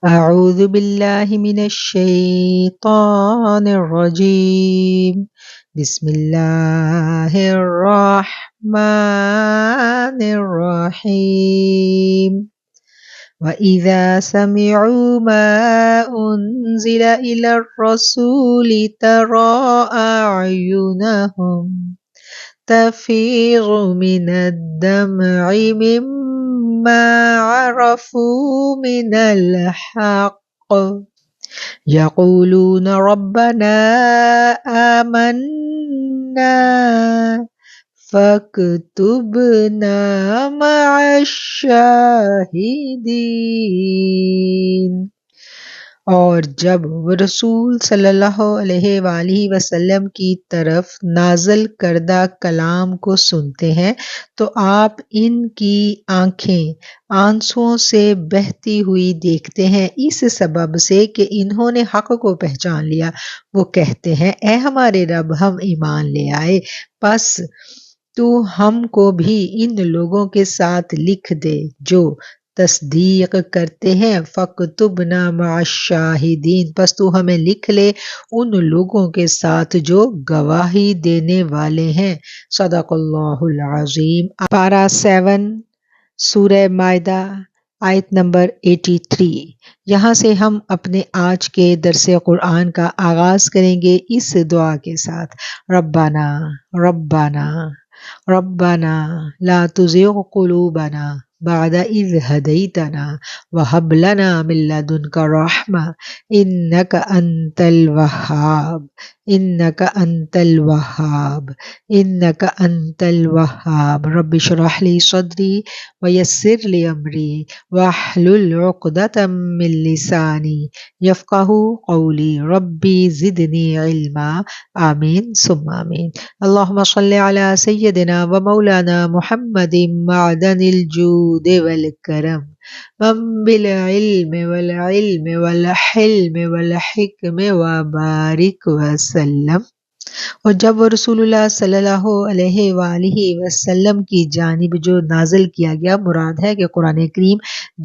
أعوذ بالله من الشيطان الرجيم. بسم الله الرحمن الرحيم. وإذا سمعوا ما أنزل إلى الرسول ترى أعينهم تفيض من الدمع مما عرفوا من الحق يقولون ربنا آمنا فاكتبنا مع الشاہدین۔ اور جب وہ رسول صلی اللہ علیہ وآلہ وسلم کی طرف نازل کردہ کلام کو سنتے ہیں تو آپ ان کی آنکھیں آنسوؤں سے بہتی ہوئی دیکھتے ہیں، اس سبب سے کہ انہوں نے حق کو پہچان لیا۔ وہ کہتے ہیں اے ہمارے رب، ہم ایمان لے آئے، پس تو ہم کو بھی ان لوگوں کے ساتھ لکھ دے جو تصدیق کرتے ہیں۔ فَاكْتُبْنَا مَعَ الشَّاهِدِينَ، پس تو ہمیں لکھ لے ان لوگوں کے ساتھ جو گواہی دینے والے ہیں۔ صدق اللہ العظیم۔ پارہ 7 سورہ مائدہ آیت نمبر 83۔ یہاں سے ہم اپنے آج کے درس قرآن کا آغاز کریں گے اس دعا کے ساتھ: ربنا ربنا ربنا لا تزغ قلوبنا بعد اذ هديتنا وهب لنا من لدنك رحمة انك انت الوهاب انك انت الوهاب انك انت الوهاب رب اشرح لي صدري ويسر لي امري واحلل عقدة من لساني يفقهوا قولي ربي زدني علما آمین ثم آمین۔ اللہم صل علی سیدنا و مولانا محمد معدن الجود والکرم منبع العلم والعلم والحلم والحکم وبارک وسلم۔ اور جب وہ رسول اللہ صلی اللہ علیہ وآلہ وسلم کی جانب جو نازل کیا گیا، مراد ہے کہ قرآن کریم،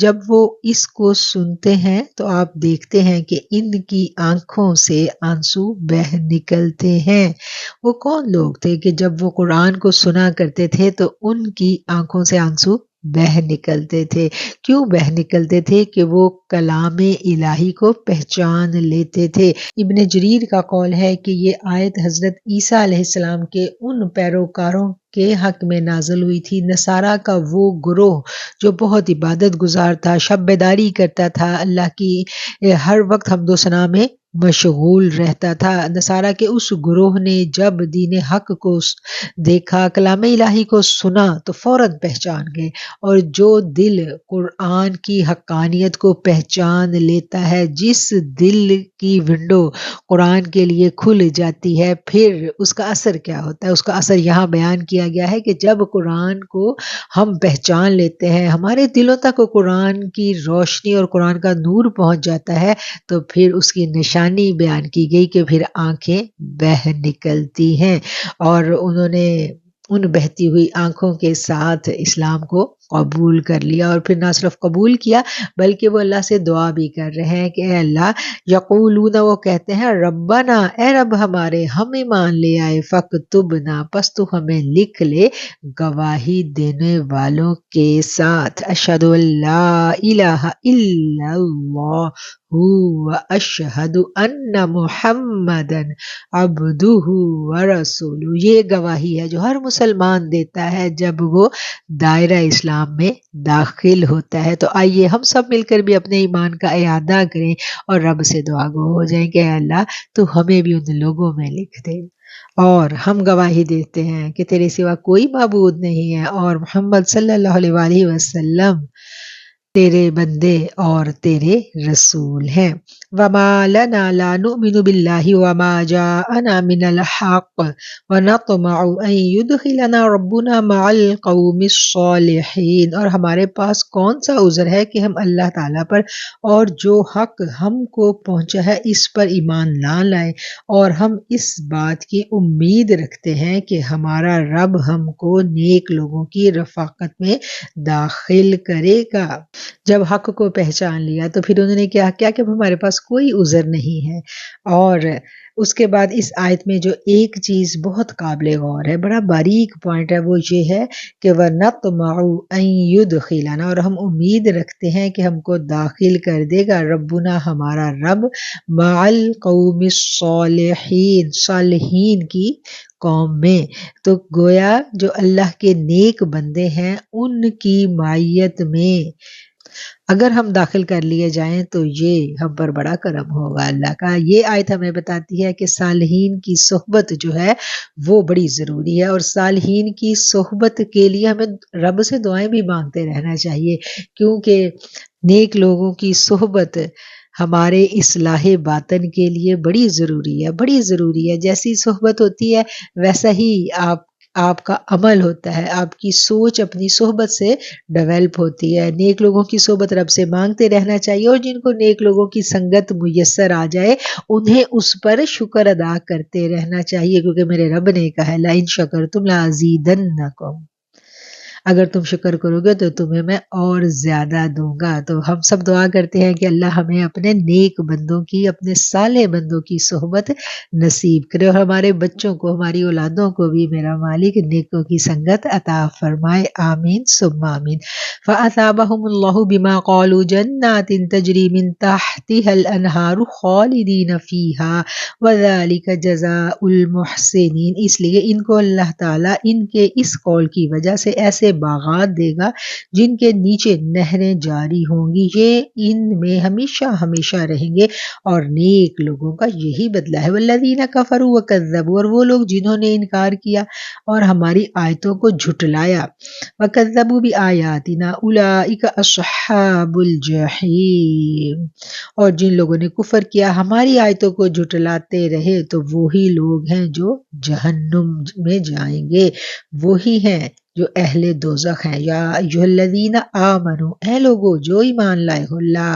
جب وہ اس کو سنتے ہیں تو آپ دیکھتے ہیں کہ ان کی آنکھوں سے آنسو بہہ نکلتے ہیں۔ وہ کون لوگ تھے کہ جب وہ قرآن کو سنا کرتے تھے تو ان کی آنکھوں سے آنسو بہہ نکلتے تھے؟ کیوں بہہ نکلتے تھے؟ کہ وہ کلام الہی کو پہچان لیتے تھے۔ ابن جریر کا قول ہے کہ یہ آیت حضرت عیسیٰ علیہ السلام کے ان پیروکاروں کے حق میں نازل ہوئی تھی، نصارہ کا وہ گروہ جو بہت عبادت گزار تھا، شب بیداری کرتا تھا، اللہ کی ہر وقت حمد و ثنا میں مشغول رہتا تھا۔ نصارہ کے اس گروہ نے جب دین حق کو دیکھا، کلام الہی کو سنا تو فوراً پہچان گئے، اور جو دل قرآن کی حقانیت کو پہچان لیتا ہے، جس دل کی ونڈو قرآن کے لیے کھل جاتی ہے، پھر اس کا اثر کیا ہوتا ہے؟ اس کا اثر یہاں بیان کیا گیا ہے کہ جب قرآن کو ہم پہچان لیتے ہیں، ہمارے دلوں تک قرآن کی روشنی اور قرآن کا نور پہنچ جاتا ہے، تو پھر اس کی نشانی بیان کی گئی کہ پھر آنکھیں بہہ نکلتی ہیں، اور انہوں نے ان بہتی ہوئی آنکھوں کے ساتھ اسلام کو قبول کر لیا۔ اور پھر نہ صرف قبول کیا بلکہ وہ اللہ سے دعا بھی کر رہے ہیں کہ اے اللہ، یقولون، وہ کہتے ہیں ربنا، اے رب ہمارے، ہم ایمان لے آئے، فاکتبنا، پس تو ہمیں لکھ لے گواہی دینے والوں کے ساتھ۔ اشہد ان لا الہ الا اللہ واشہد ان محمدا عبدہ ورسولہ، یہ گواہی ہے جو ہر مسلمان دیتا ہے جب وہ دائرہ اسلام میں داخل ہوتا ہے۔ تو آئیے ہم سب مل کر بھی اپنے ایمان کا اعادہ کریں اور رب سے دعا گو ہو جائیں کہ اے اللہ تو ہمیں بھی ان لوگوں میں لکھ دے۔ اور ہم گواہی دیتے ہیں کہ تیرے سوا کوئی معبود نہیں ہے، اور محمد صلی اللہ علیہ وآلہ وسلم تیرے بندے اور تیرے رسول ہیں۔ وَمَا لَنَا لَا نُؤْمِنُ بِاللَّهِ وَمَا جَاءَنَا مِنَ الْحَقِّ وَنَطْمَعُ أَن يُدْخِلَنَا رَبُّنَا مَعَ الْقَوْمِ الصَّالِحِينَ، اور ہمارے پاس کون سا عذر ہے کہ ہم اللہ تعالیٰ پر اور جو حق ہم کو پہنچا ہے اس پر ایمان نہ لائیں، اور ہم اس بات کی امید رکھتے ہیں کہ ہمارا رب ہم کو نیک لوگوں کی رفاقت میں داخل کرے گا۔ جب حق کو پہچان لیا تو پھر انہوں نے کیا کیا کہ ہمارے پاس کوئی عذر نہیں ہے۔ اور اس کے بعد اس آیت میں جو ایک چیز بہت قابل غور ہے، بڑا باریک پوائنٹ ہے، وہ یہ ہے کہ وَنَطْمَعُ أَن يُدْخِلَنَا، اور ہم امید رکھتے ہیں کہ ہم کو داخل کر دے گا ربنا، ہمارا رب، مع القوم الصالحین، صالحین کی قوم میں۔ تو گویا جو اللہ کے نیک بندے ہیں ان کی معیت میں اگر ہم داخل کر لیے جائیں تو یہ ہم پر بڑا کرم ہوگا اللہ کا۔ یہ آیت ہمیں بتاتی ہے کہ صالحین کی صحبت جو ہے وہ بڑی ضروری ہے، اور صالحین کی صحبت کے لیے ہمیں رب سے دعائیں بھی مانگتے رہنا چاہیے، کیونکہ نیک لوگوں کی صحبت ہمارے اصلاح باطن کے لیے بڑی ضروری ہے، بڑی ضروری ہے۔ جیسی صحبت ہوتی ہے ویسا ہی آپ کا عمل ہوتا ہے، آپ کی سوچ اپنی صحبت سے ڈیولپ ہوتی ہے۔ نیک لوگوں کی صحبت رب سے مانگتے رہنا چاہیے، اور جن کو نیک لوگوں کی سنگت میسر آ جائے انہیں اس پر شکر ادا کرتے رہنا چاہیے، کیونکہ میرے رب نے کہا ہے لَإِن شَكَرْتُمْ لَأَزِيدَنَّكُمْ، اگر تم شکر کرو گے تو تمہیں میں اور زیادہ دوں گا۔ تو ہم سب دعا کرتے ہیں کہ اللہ ہمیں اپنے نیک بندوں کی، اپنے صالح بندوں کی صحبت نصیب کرے، اور ہمارے بچوں کو، ہماری اولادوں کو بھی میرا مالک نیکوں کی سنگت عطا فرمائے، آمین ثم آمین۔ فَأَثَابَهُمُ اللَّهُ بِمَا قَالُوا جَنَّاتٍ تَجْرِي مِن تَحْتِهَا الْأَنْهَارُ خَالِدِينَ فِيهَا وَذَلِكَ جَزَاءُ الْمُحْسِنِينَ، اس لیے ان کو اللہ تعالیٰ ان کے اس قول کی وجہ سے ایسے باغات دے گا جن کے نیچے نہریں جاری ہوں گی، یہ ان میں ہمیشہ ہمیشہ رہیں گے، اور نیک لوگوں کا یہی بدلہ ہے۔ والذین کفروا وکذبوا، اور وہ لوگ جنہوں نے انکار کیا اور ہماری آیتوں کو جھٹلایا، وکذبوا بآیاتنا اولئک اصحاب الجحیم، اور جن لوگوں نے کفر کیا ہماری آیتوں کو جھٹلاتے رہے تو وہی لوگ ہیں جو جہنم میں جائیں گے، وہی ہیں جو اہل دوزخ ہیں۔ یا ایھا الذین آمنو، اے لوگو جو ایمان لائے ہو، لا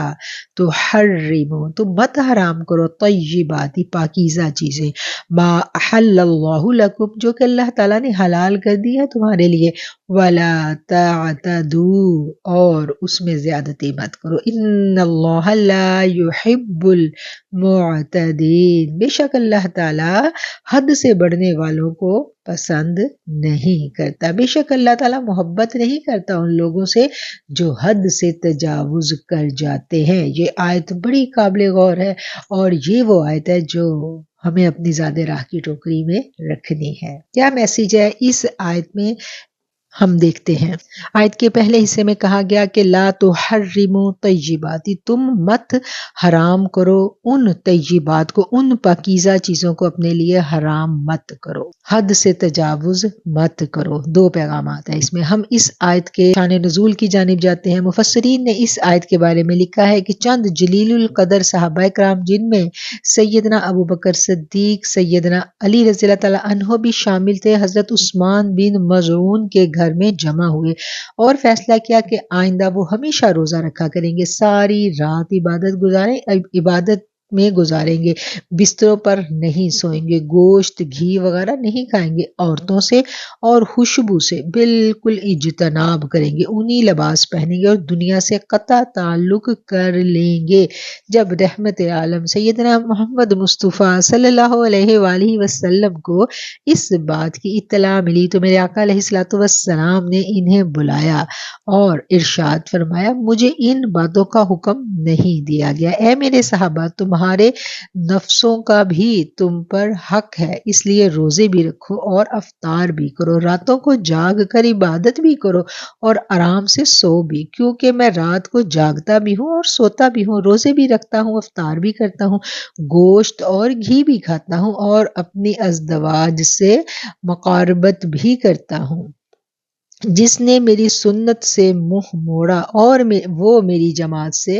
تحرموا، تم مت حرام کرو، طیبات، پاکیزہ چیزیں، ما احل اللہ لکم، جو کہ اللہ تعالیٰ نے حلال کر دی ہے تمہارے لیے، ولا تعتدوا، اور اس میں زیادتی مت کرو، ان اللہ لا يحب المعتدین، بے شک اللہ تعالیٰ حد سے بڑھنے والوں کو پسند نہیں کرتا، بے شک اللہ تعالیٰ محبت نہیں کرتا ان لوگوں سے جو حد سے تجاوز کر جاتے ہیں۔ یہ آیت بڑی قابل غور ہے، اور یہ وہ آیت ہے جو ہمیں اپنی ذات راہ کی ٹوکری میں رکھنی ہے۔ کیا میسیج ہے اس آیت میں ہم دیکھتے ہیں۔ آیت کے پہلے حصے میں کہا گیا کہ لا تحرموا طیبات، تم مت حرام کرو ان طیبات کو، ان پاکیزہ چیزوں کو اپنے لیے حرام مت کرو، حد سے تجاوز مت کرو۔ دو پیغامات ہیں اس میں۔ ہم اس آیت کے شان نزول کی جانب جاتے ہیں۔ مفسرین نے اس آیت کے بارے میں لکھا ہے کہ چند جلیل القدر صحابہ کرام، جن میں سیدنا ابو بکر صدیق، سیدنا علی رضی اللہ تعالیٰ عنہ بھی شامل تھے، حضرت عثمان بن مظعون کے گھر میں جمع ہوئے اور فیصلہ کیا کہ آئندہ وہ ہمیشہ روزہ رکھا کریں گے، ساری رات عبادت میں گزاریں گے، بستروں پر نہیں سوئیں گے، گوشت گھی وغیرہ نہیں کھائیں گے، عورتوں سے اور خوشبو سے بالکل اجتناب کریں گے، اونی لباس پہنیں گے اور دنیا سے قطع تعلق کر لیں گے۔ جب رحمت عالم سیدنا محمد مصطفیٰ صلی اللہ علیہ وآلہ وسلم کو اس بات کی اطلاع ملی تو میرے آقا علیہ الصلوۃ والسلام نے انہیں بلایا اور ارشاد فرمایا، مجھے ان باتوں کا حکم نہیں دیا گیا، اے میرے صحابہ، تمہارے نفسوں کا بھی تم پر حق ہے، اس لیے روزے بھی رکھو اور افطار بھی کرو، راتوں کو جاگ کر عبادت بھی کرو اور آرام سے سو بھی، کیونکہ میں رات کو جاگتا بھی ہوں اور سوتا بھی ہوں، روزے بھی رکھتا ہوں، افطار بھی کرتا ہوں، گوشت اور گھی بھی کھاتا ہوں اور اپنی ازدواج سے مقاربت بھی کرتا ہوں۔ جس نے میری سنت سے منہ موڑا اور وہ میری جماعت سے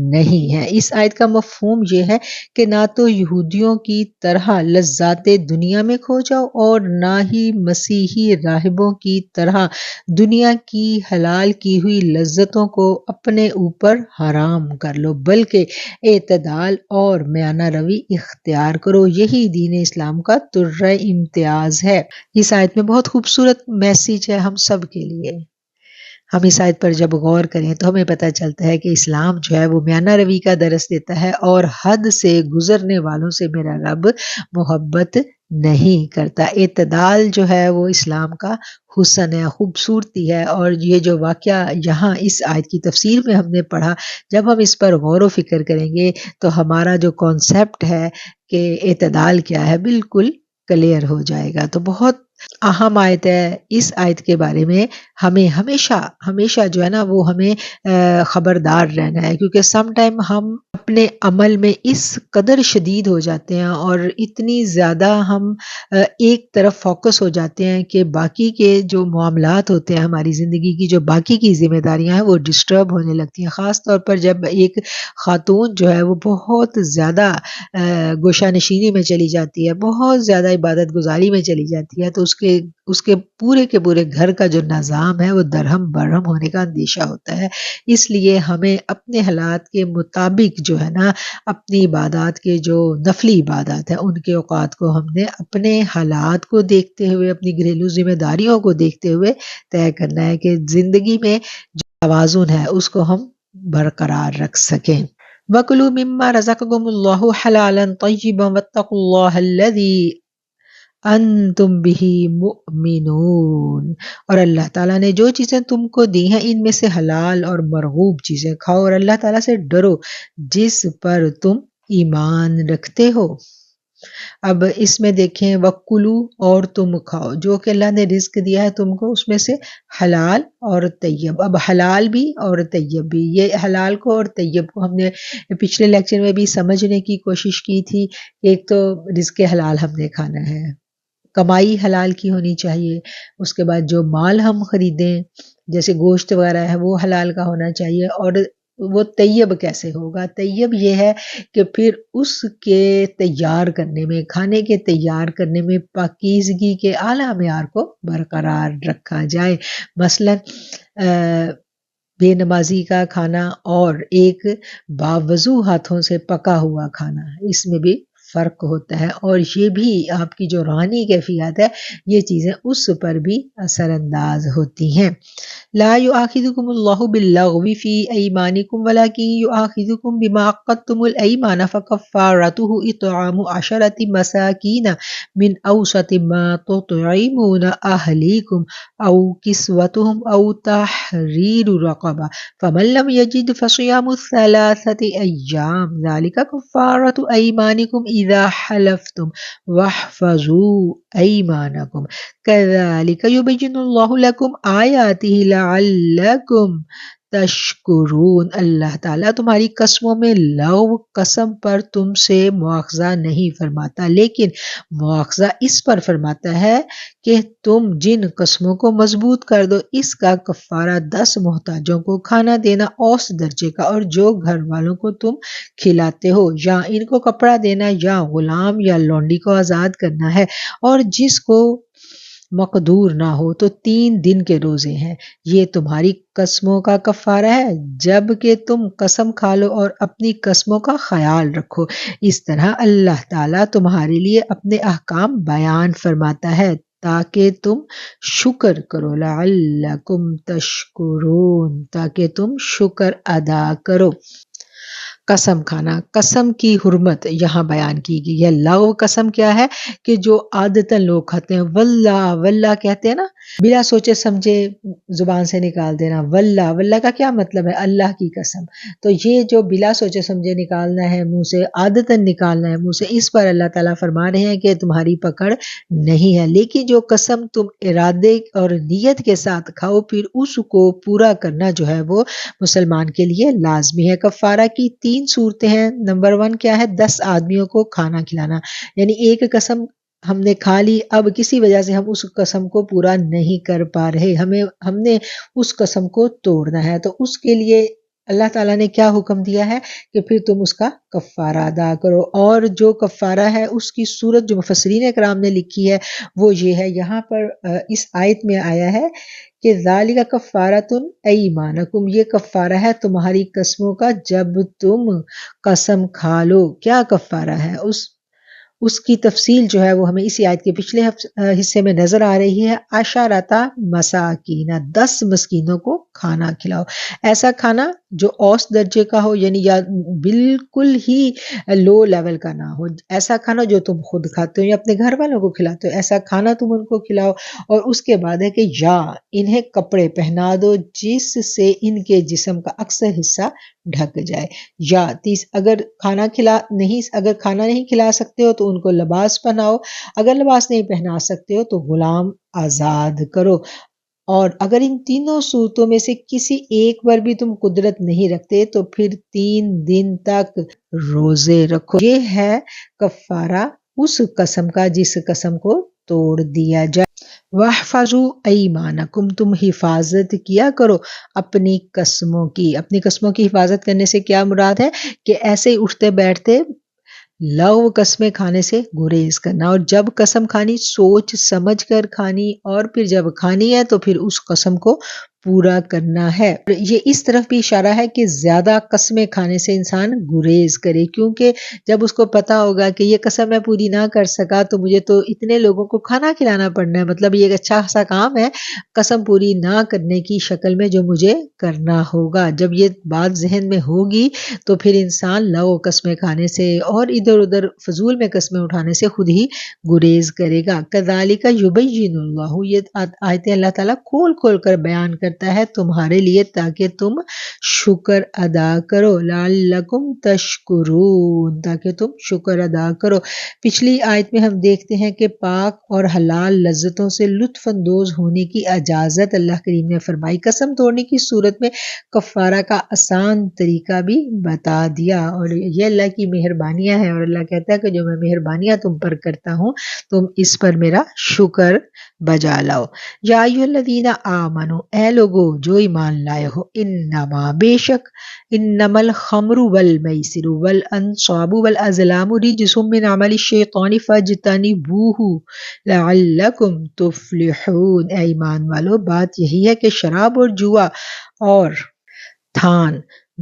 نہیں ہے۔ اس آیت کا مفہوم یہ ہے کہ نہ تو یہودیوں کی طرح لذات دنیا میں کھو جاؤ اور نہ ہی مسیحی راہبوں کی طرح دنیا کی حلال کی ہوئی لذتوں کو اپنے اوپر حرام کر لو، بلکہ اعتدال اور میانہ روی اختیار کرو، یہی دین اسلام کا ترہ امتیاز ہے۔ اس آیت میں بہت خوبصورت میسیج ہے ہم سب کے لیے۔ ہم اس آیت پر جب غور کریں تو ہمیں پتہ چلتا ہے کہ اسلام جو ہے وہ میانہ روی کا درس دیتا ہے، اور حد سے گزرنے والوں سے میرا رب محبت نہیں کرتا۔ اعتدال جو ہے وہ اسلام کا حسن ہے، خوبصورتی ہے، اور یہ جو واقعہ یہاں اس آیت کی تفسیر میں ہم نے پڑھا، جب ہم اس پر غور و فکر کریں گے تو ہمارا جو کانسیپٹ ہے کہ اعتدال کیا ہے بالکل کلیئر ہو جائے گا۔ تو بہت اہم آیت ہے۔ اس آیت کے بارے میں ہمیں ہمیشہ جو ہے نا وہ ہمیں خبردار رہنا ہے، کیونکہ سم ٹائم ہم اپنے عمل میں اس قدر شدید ہو جاتے ہیں اور اتنی زیادہ ہم ایک طرف فوکس ہو جاتے ہیں کہ باقی کے جو معاملات ہوتے ہیں، ہماری زندگی کی جو باقی کی ذمہ داریاں ہیں وہ ڈسٹرب ہونے لگتی ہیں، خاص طور پر جب ایک خاتون جو ہے وہ بہت زیادہ گوشہ نشینی میں چلی جاتی ہے، بہت زیادہ عبادت گزاری میں چلی جاتی ہے، تو اس کے پورے کے پورے گھر کا جو نظام ہے وہ درہم برہم ہونے کا اندیشہ ہوتا ہے۔ اس لیے ہمیں اپنے حالات کے مطابق جو ہے نا اپنی عبادات کے جو نفلی عبادات ہیں ان کے اوقات کو ہم نے اپنے حالات کو دیکھتے ہوئے، اپنی گھریلو ذمہ داریوں کو دیکھتے ہوئے طے کرنا ہے کہ زندگی میں جو توازن ہے اس کو ہم برقرار رکھ سکیں۔ وَكُلُوا مِمَّا رَزَقَكُمُ اللَّهُ حَلَالًا طَيِّبًا وَاتَّقُوا اللَّهَ الَّذِي أَنْتُمْ بِهِ مُؤْمِنُونَ، اور اللہ تعالیٰ نے جو چیزیں تم کو دی ہیں ان میں سے حلال اور مرغوب چیزیں کھاؤ، اور اللہ تعالیٰ سے ڈرو جس پر تم ایمان رکھتے ہو۔ اب اس میں دیکھیں وَكُلُوا، اور تم کھاؤ جو کہ اللہ نے رزق دیا ہے تم کو، اس میں سے حلال اور طیب۔ اب حلال بھی اور طیب بھی، یہ حلال کو اور طیب کو ہم نے پچھلے لیکچر میں بھی سمجھنے کی کوشش کی تھی۔ ایک تو رزق حلال ہم نے کھانا ہے، کمائی حلال کی ہونی چاہیے، اس کے بعد جو مال ہم خریدیں جیسے گوشت وغیرہ ہے وہ حلال کا ہونا چاہیے، اور وہ طیب کیسے ہوگا؟ طیب یہ ہے کہ پھر اس کے تیار کرنے میں، کھانے کے تیار کرنے میں پاکیزگی کے اعلیٰ معیار کو برقرار رکھا جائے۔ مثلا بے نمازی کا کھانا اور ایک باوضو ہاتھوں سے پکا ہوا کھانا، اس میں بھی فرق ہوتا ہے، اور یہ بھی آپ کی جو روحانی کیفیات ہے یہ چیزیں اس پر بھی اثر انداز ہوتی ہیں۔ لا يؤاخذكم الله باللغو في أيمانكم ولكن يؤاخذكم بما عقدتم الأيمان فكفارته إطعام 10 مساكين من أوسط ما تطعمون أهليكم أو كسوتهم أو تحرير رقبة فمن لم يجد فصيام 3 أيام ذلك كفارة أيمانكم إذا حلفتم واحفظوا أيمانكم كذلك يبين الله لكم آياته لعلكم تشکرون۔ اللہ تعالیٰ تمہاری قسموں میں لغو قسم پر تم سے مواخذہ نہیں فرماتا، لیکن مواخذہ اس پر فرماتا ہے کہ تم جن قسموں کو مضبوط کر دو اس کا کفارہ 10 محتاجوں کو کھانا دینا اوسط درجے کا، اور جو گھر والوں کو تم کھلاتے ہو یا ان کو کپڑا دینا یا غلام یا لونڈی کو آزاد کرنا ہے، اور جس کو مقدور نہ ہو تو 3 دن کے روزے ہیں۔ یہ تمہاری قسموں کا کفارہ ہے جب کہ تم قسم کھا لو اور اپنی قسموں کا خیال رکھو۔ اس طرح اللہ تعالیٰ تمہارے لیے اپنے احکام بیان فرماتا ہے تاکہ تم شکر کرو، لعلکم تشکرون، تاکہ تم شکر ادا کرو۔ قسم کھانا، قسم کی حرمت یہاں بیان کی گئی ہے۔ لغو قسم کیا ہے کہ جو عادتاً لوگ کھاتے ہیں، واللہ واللہ کہتے ہیں نا، بلا سوچے سمجھے زبان سے نکال دینا، واللہ واللہ کا کیا مطلب ہے؟ اللہ کی قسم۔ تو یہ جو بلا سوچے سمجھے نکالنا ہے منہ سے، عادتاً نکالنا ہے منہ سے، اس پر اللہ تعالیٰ فرما رہے ہیں کہ تمہاری پکڑ نہیں ہے، لیکن جو قسم تم ارادے اور نیت کے ساتھ کھاؤ پھر اس کو پورا کرنا جو ہے وہ مسلمان کے لیے لازمی ہے۔ کفارہ کی 3 صورتیں ہیں۔ نمبر 1 کیا ہے؟ 10 آدمیوں کو کھانا کھلانا، یعنی ایک قسم ہم نے کھا لی، اب کسی وجہ سے ہم اس قسم کو پورا نہیں کر پا رہے، ہم نے اس قسم کو توڑنا ہے، تو اس کے لیے اللہ تعالیٰ نے کیا حکم دیا ہے کہ پھر تم اس کا کفارہ ادا کرو، اور جو کفارہ ہے اس کی صورت جو مفسرین اکرام نے لکھی ہے وہ یہ ہے، یہاں پر اس آیت میں آیا ہے کہ ذالک کفارۃ ایمانکم، یہ کفارہ ہے تمہاری قسموں کا جب تم قسم کھا لو۔ کیا کفارہ ہے؟ اس کی تفصیل جو ہے وہ ہمیں اسی آیت کے پچھلے حصے میں نظر آ رہی ہے. عشرۃ مساکین، 10 مسکینوں کو کھانا کھلاؤ. ایسا کھانا جو اوسط درجے کا ہو، یعنی یا بالکل ہی لو لیول کا نہ ہو. ایسا کھانا جو تم خود کھاتے ہو یا اپنے گھر والوں کو کھلاتے ہو، ایسا کھانا تم ان کو کھلاؤ. اور اس کے بعد ہے کہ یا انہیں کپڑے پہنا دو جس سے ان کے جسم کا اکثر حصہ ڈھک جائے. یا اگر کھانا نہیں کھلا سکتے ہو تو ان کو لباس پہناؤ. اگر لباس نہیں پہنا سکتے ہو تو غلام آزاد کرو. اور اگر ان تینوں صورتوں میں سے کسی ایک پر بھی تم قدرت نہیں رکھتے تو پھر 3 دن تک روزے رکھو. یہ ہے کفارہ اس قسم کا جس قسم کو توڑ دیا جائے. وَاحْفَظُوا أَيْمَانَكُمْ، تم حفاظت کیا کرو اپنی قسموں کی. اپنی قسموں کی حفاظت کرنے سے کیا مراد ہے کہ ایسے ہی اٹھتے بیٹھتے لغو قسمیں کھانے سے گریز کرنا، اور جب قسم کھانی سوچ سمجھ کر کھانی، اور پھر جب کھانی ہے تو پھر اس قسم کو پورا کرنا ہے. یہ اس طرف بھی اشارہ ہے کہ زیادہ قسمیں کھانے سے انسان گریز کرے، کیونکہ جب اس کو پتا ہوگا کہ یہ قسم میں پوری نہ کر سکا تو مجھے تو اتنے لوگوں کو کھانا کھلانا پڑنا ہے، مطلب یہ ایک اچھا سا کام ہے قسم پوری نہ کرنے کی شکل میں جو مجھے کرنا ہوگا. جب یہ بات ذہن میں ہوگی تو پھر انسان لغو قسمیں کھانے سے اور ادھر ادھر فضول میں قسمیں اٹھانے سے خود ہی گریز کرے گا. کذالک یبین اللہ، یہ آیتیں اللہ تعالیٰ کھول کھول کر بیان کرتا ہے تمہارے لیے تاکہ تم شکر ادا کرو. لعلکم تشکرون، تاکہ تم شکر ادا کرو. پچھلی آیت میں ہم دیکھتے ہیں کہ پاک اور حلال لذتوں سے لطف اندوز ہونے کی اجازت اللہ کریم نے فرمائی. قسم توڑنے کی صورت میں کفارہ کا آسان طریقہ بھی بتا دیا، اور یہ اللہ کی مہربانیاں ہیں. اور اللہ کہتا ہے کہ جو میں مہربانیاں تم پر کرتا ہوں تم اس پر میرا شکر بجا لاؤ. یا ایھا الذین آمنو، اے لوگو جو ایمان لائے ہو، انما بے شک، انما الخمر والمیسر والانصاب والازلام رجس من عمل الشیطان فاجتنبوہ لعلکم تفلحون. اے ایمان والو، بات یہی ہے کہ شراب اور جوا اور تھان،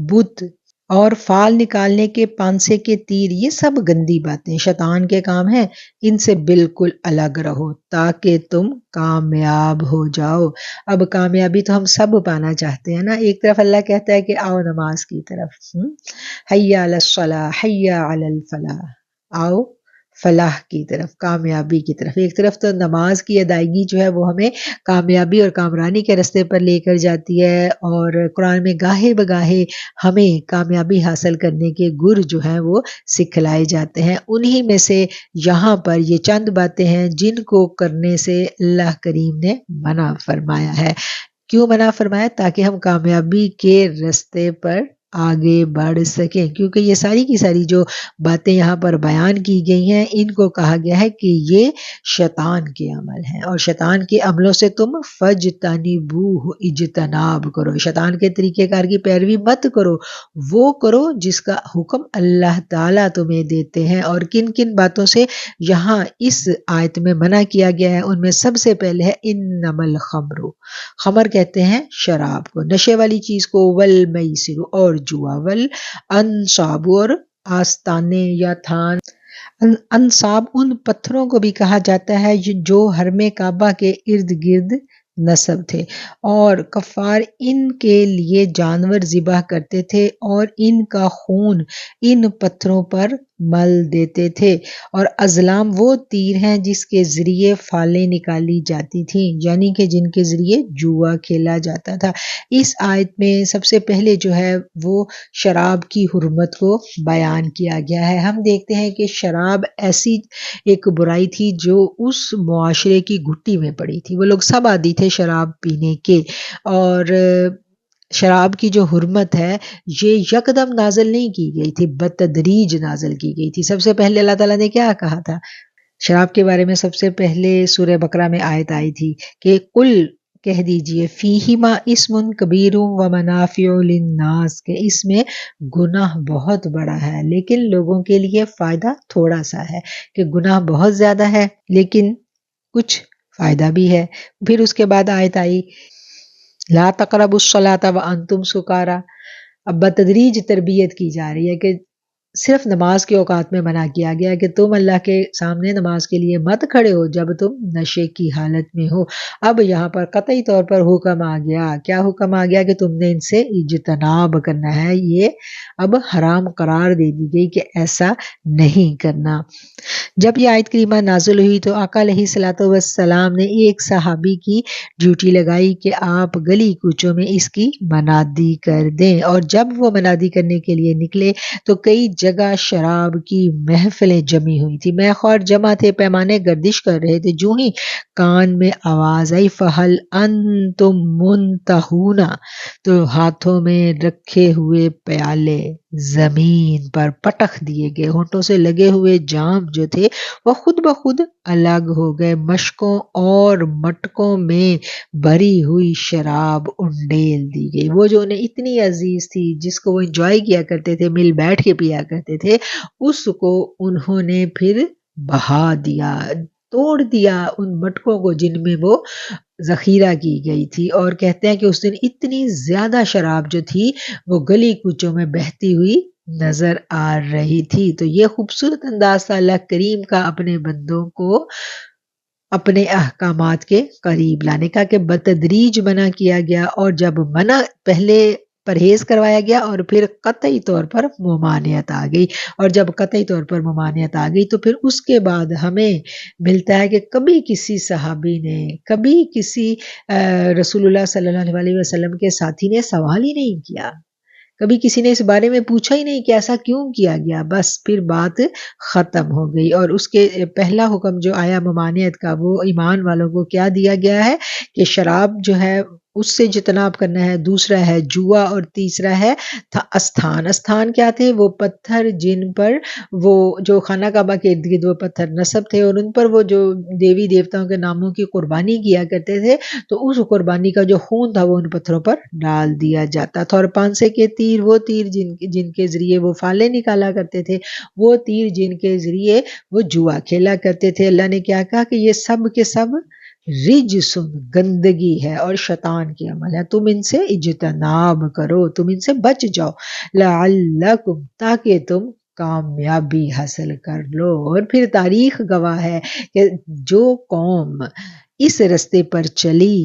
بت اور فال نکالنے کے پانسے کے تیر، یہ سب گندی باتیں شیطان کے کام ہیں. ان سے بالکل الگ رہو تاکہ تم کامیاب ہو جاؤ. اب کامیابی تو ہم سب پانا چاہتے ہیں نا. ایک طرف اللہ کہتا ہے کہ آؤ نماز کی طرف، حی علی الصلاح حی علی الفلاح، آؤ فلاح کی طرف، کامیابی کی طرف. ایک طرف تو نماز کی ادائیگی جو ہے وہ ہمیں کامیابی اور کامرانی کے راستے پر لے کر جاتی ہے، اور قرآن میں گاہے بگاہے ہمیں کامیابی حاصل کرنے کے گر جو ہیں وہ سکھلائے جاتے ہیں. انہی میں سے یہاں پر یہ چند باتیں ہیں جن کو کرنے سے اللہ کریم نے منع فرمایا ہے. کیوں منع فرمایا؟ تاکہ ہم کامیابی کے راستے پر آگے بڑھ سکیں. کیونکہ یہ ساری کی ساری جو باتیں یہاں پر بیان کی گئی ہیں ان کو کہا گیا ہے کہ یہ شیطان کے عمل ہیں، اور شیطان کے عملوں سے تم فجتنبوہ، اجتناب کرو. شیطان کے طریقہ کار کی پیروی مت کرو، وہ کرو جس کا حکم اللہ تعالیٰ تمہیں دیتے ہیں. اور کن کن باتوں سے یہاں اس آیت میں منع کیا گیا ہے؟ ان میں سب سے پہلے ہے انما الخمر، خمر کہتے ہیں شراب کو، نشے والی چیز کو، والمیسر اور جوا، والانصاب اور آستانے یا تھان. انصاب ان پتھروں کو بھی کہا جاتا ہے جو حرم کعبہ کے ارد گرد نصب تھے، اور کفار ان کے لیے جانور ذبح کرتے تھے اور ان کا خون ان پتھروں پر مل دیتے تھے. اور ازلام وہ تیر ہیں جس کے ذریعے فالیں نکالی جاتی تھیں، یعنی کہ جن کے ذریعے جوا کھیلا جاتا تھا. اس آیت میں سب سے پہلے جو ہے وہ شراب کی حرمت کو بیان کیا گیا ہے. ہم دیکھتے ہیں کہ شراب ایسی ایک برائی تھی جو اس معاشرے کی گھٹی میں پڑی تھی. وہ لوگ سب عادی تھے شراب پینے کے، اور شراب کی جو حرمت ہے یہ یکدم نازل نہیں کی گئی تھی، بتدریج نازل کی گئی تھی. سب سے پہلے اللہ تعالیٰ نے کیا کہا تھا شراب کے بارے میں؟ سب سے پہلے سورہ بقرہ میں آیت آئی تھی کہ قل، کہہ دیجئے، فیہما اسم کبیر و منافع للناس، کہ اس میں گناہ بہت بڑا ہے لیکن لوگوں کے لیے فائدہ تھوڑا سا ہے. کہ گناہ بہت زیادہ ہے لیکن کچھ فائدہ بھی ہے. پھر اس کے بعد آیت آئی لا تقربوا الصلاۃ وانتم سکارا. اب بتدریج تربیت کی جا رہی ہے کہ صرف نماز کے اوقات میں منع کیا گیا کہ تم اللہ کے سامنے نماز کے لیے مت کھڑے ہو جب تم نشے کی حالت میں ہو۔ اب یہاں پر قطعی طور پر حکم آ گیا، کیا حکم آ گیا کہ تم نے ان سے اجتناب کرنا ہے، یہ اب حرام قرار دے دی گئی کہ ایسا نہیں کرنا۔ جب یہ آیت کریمہ نازل ہوئی تو آقا علیہ الصلوۃ والسلام نے ایک صحابی کی ڈیوٹی لگائی کہ آپ گلی کوچوں میں اس کی منادی کر دیں، اور جب وہ منادی کرنے کے لیے نکلے تو کئی جگہ شراب کی محفلیں جمی ہوئی تھی، میخوار جمع تھے، پیمانے گردش کر رہے تھے۔ جو ہی کان میں آواز آئی فہل انتم منتہون، تو ہاتھوں میں رکھے ہوئے پیالے زمین پر پٹخ دیے گئے، ہونٹوں سے لگے ہوئے جام جو تھے وہ خود بخود الگ ہو گئے، مشکوں اور مٹکوں میں بھری ہوئی شراب انڈیل دی گئی، وہ جو انہیں اتنی عزیز تھی، جس کو وہ انجوائے کیا کرتے تھے، مل بیٹھ کے پیا کرتے تھے، اس کو انہوں نے پھر بہا دیا، توڑ دیا ان مٹکوں کو جن میں وہ ذخیرہ کی گئی تھی، اور کہتے ہیں کہ اس دن اتنی زیادہ شراب جو تھی وہ گلی کوچوں میں بہتی ہوئی نظر آ رہی تھی۔ تو یہ خوبصورت انداز تھا اللہ کریم کا اپنے بندوں کو اپنے احکامات کے قریب لانے کا، کہ بتدریج منع کیا گیا، اور جب منع پہلے پرہیز کروایا گیا اور پھر قطعی طور پر ممانعت آ گئی، اور جب قطعی طور پر ممانعت آ گئی تو پھر اس کے بعد ہمیں ملتا ہے کہ کبھی کسی صحابی نے، کبھی کسی رسول اللہ صلی اللہ علیہ وسلم کے ساتھی نے سوال ہی نہیں کیا، کبھی کسی نے اس بارے میں پوچھا ہی نہیں کہ ایسا کیوں کیا گیا، بس پھر بات ختم ہو گئی۔ اور اس کے پہلا حکم جو آیا ممانعت کا، وہ ایمان والوں کو کیا دیا گیا ہے کہ شراب جو ہے اس سے اجتناب کرنا ہے، دوسرا ہے جوا، اور تیسرا ہے استھان۔ استھان کیا تھے؟ وہ پتھر جن پر وہ جو خانہ کعبہ کے ارد گرد وہ پتھر نصب تھے، اور ان پر وہ جو دیوی دیوتاؤں کے ناموں کی قربانی کیا کرتے تھے، تو اس قربانی کا جو خون تھا وہ ان پتھروں پر ڈال دیا جاتا تھا، اور پانسے کے تیر، وہ تیر جن کے ذریعے وہ فالے نکالا کرتے تھے، وہ تیر جن کے ذریعے وہ جوا کھیلا کرتے تھے۔ اللہ نے کیا کہا کہ یہ سب کے سب رجسن، گندگی ہے اور شیطان کے عمل ہے، تم ان سے اجتناب کرو، تم ان سے بچ جاؤ، لعلکم، تاکہ تم کامیابی حاصل کر لو۔ اور پھر تاریخ گواہ ہے کہ جو قوم اس رستے پر چلی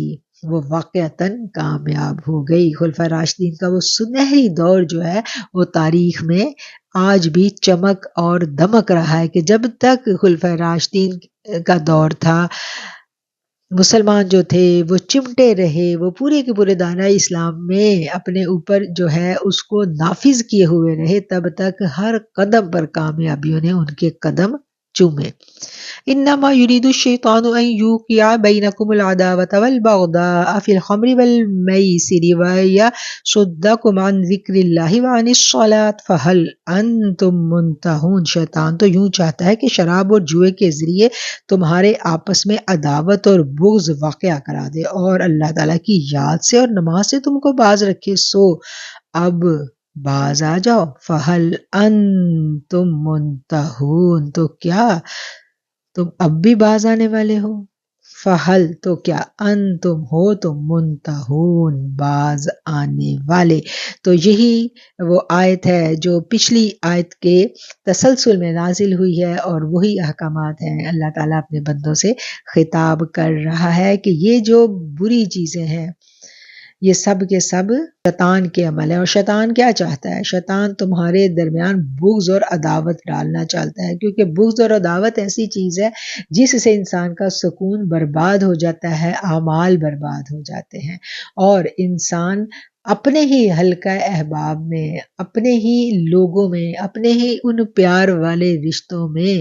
وہ واقعتاً کامیاب ہو گئی۔ خلفائے راشدین کا وہ سنہری دور جو ہے وہ تاریخ میں آج بھی چمک اور دمک رہا ہے، کہ جب تک خلفائے راشدین کا دور تھا، مسلمان جو تھے وہ چمٹے رہے، وہ پورے کے پورے دائرہ اسلام میں اپنے اوپر جو ہے اس کو نافذ کیے ہوئے رہے، تب تک ہر قدم پر کامیابیوں نے ان کے قدم چومے۔ انما يريد الشيطان ان يوقع بينكم العداوة والبغضاء في الخمر والميسر ويصدكم عن ذكر الله وعن الصلاة فهل انتم منتهون۔ شیطان تو یوں چاہتا ہے کہ شراب اور جوئے کے ذریعے تمہارے آپس میں عداوت اور بغض واقع کرا دے، اور اللہ تعالیٰ کی یاد سے اور نماز سے تم کو باز رکھے، سو اب باز آ جاؤ۔ فہل انتم منتہون، تو کیا تم اب بھی باز آنے والے ہو؟ فہل، تو کیا، انتم ہو تم، منتہون، باز آنے والے۔ تو یہی وہ آیت ہے جو پچھلی آیت کے تسلسل میں نازل ہوئی ہے، اور وہی احکامات ہیں۔ اللہ تعالیٰ اپنے بندوں سے خطاب کر رہا ہے کہ یہ جو بری چیزیں ہیں یہ سب کے سب شیطان کے عمل ہے، اور شیطان کیا چاہتا ہے؟ شیطان تمہارے درمیان بغض اور عداوت ڈالنا چاہتا ہے، کیونکہ بغض اور عداوت ایسی چیز ہے جس سے انسان کا سکون برباد ہو جاتا ہے، اعمال برباد ہو جاتے ہیں، اور انسان اپنے ہی حلقہ احباب میں، اپنے ہی لوگوں میں، اپنے ہی ان پیار والے رشتوں میں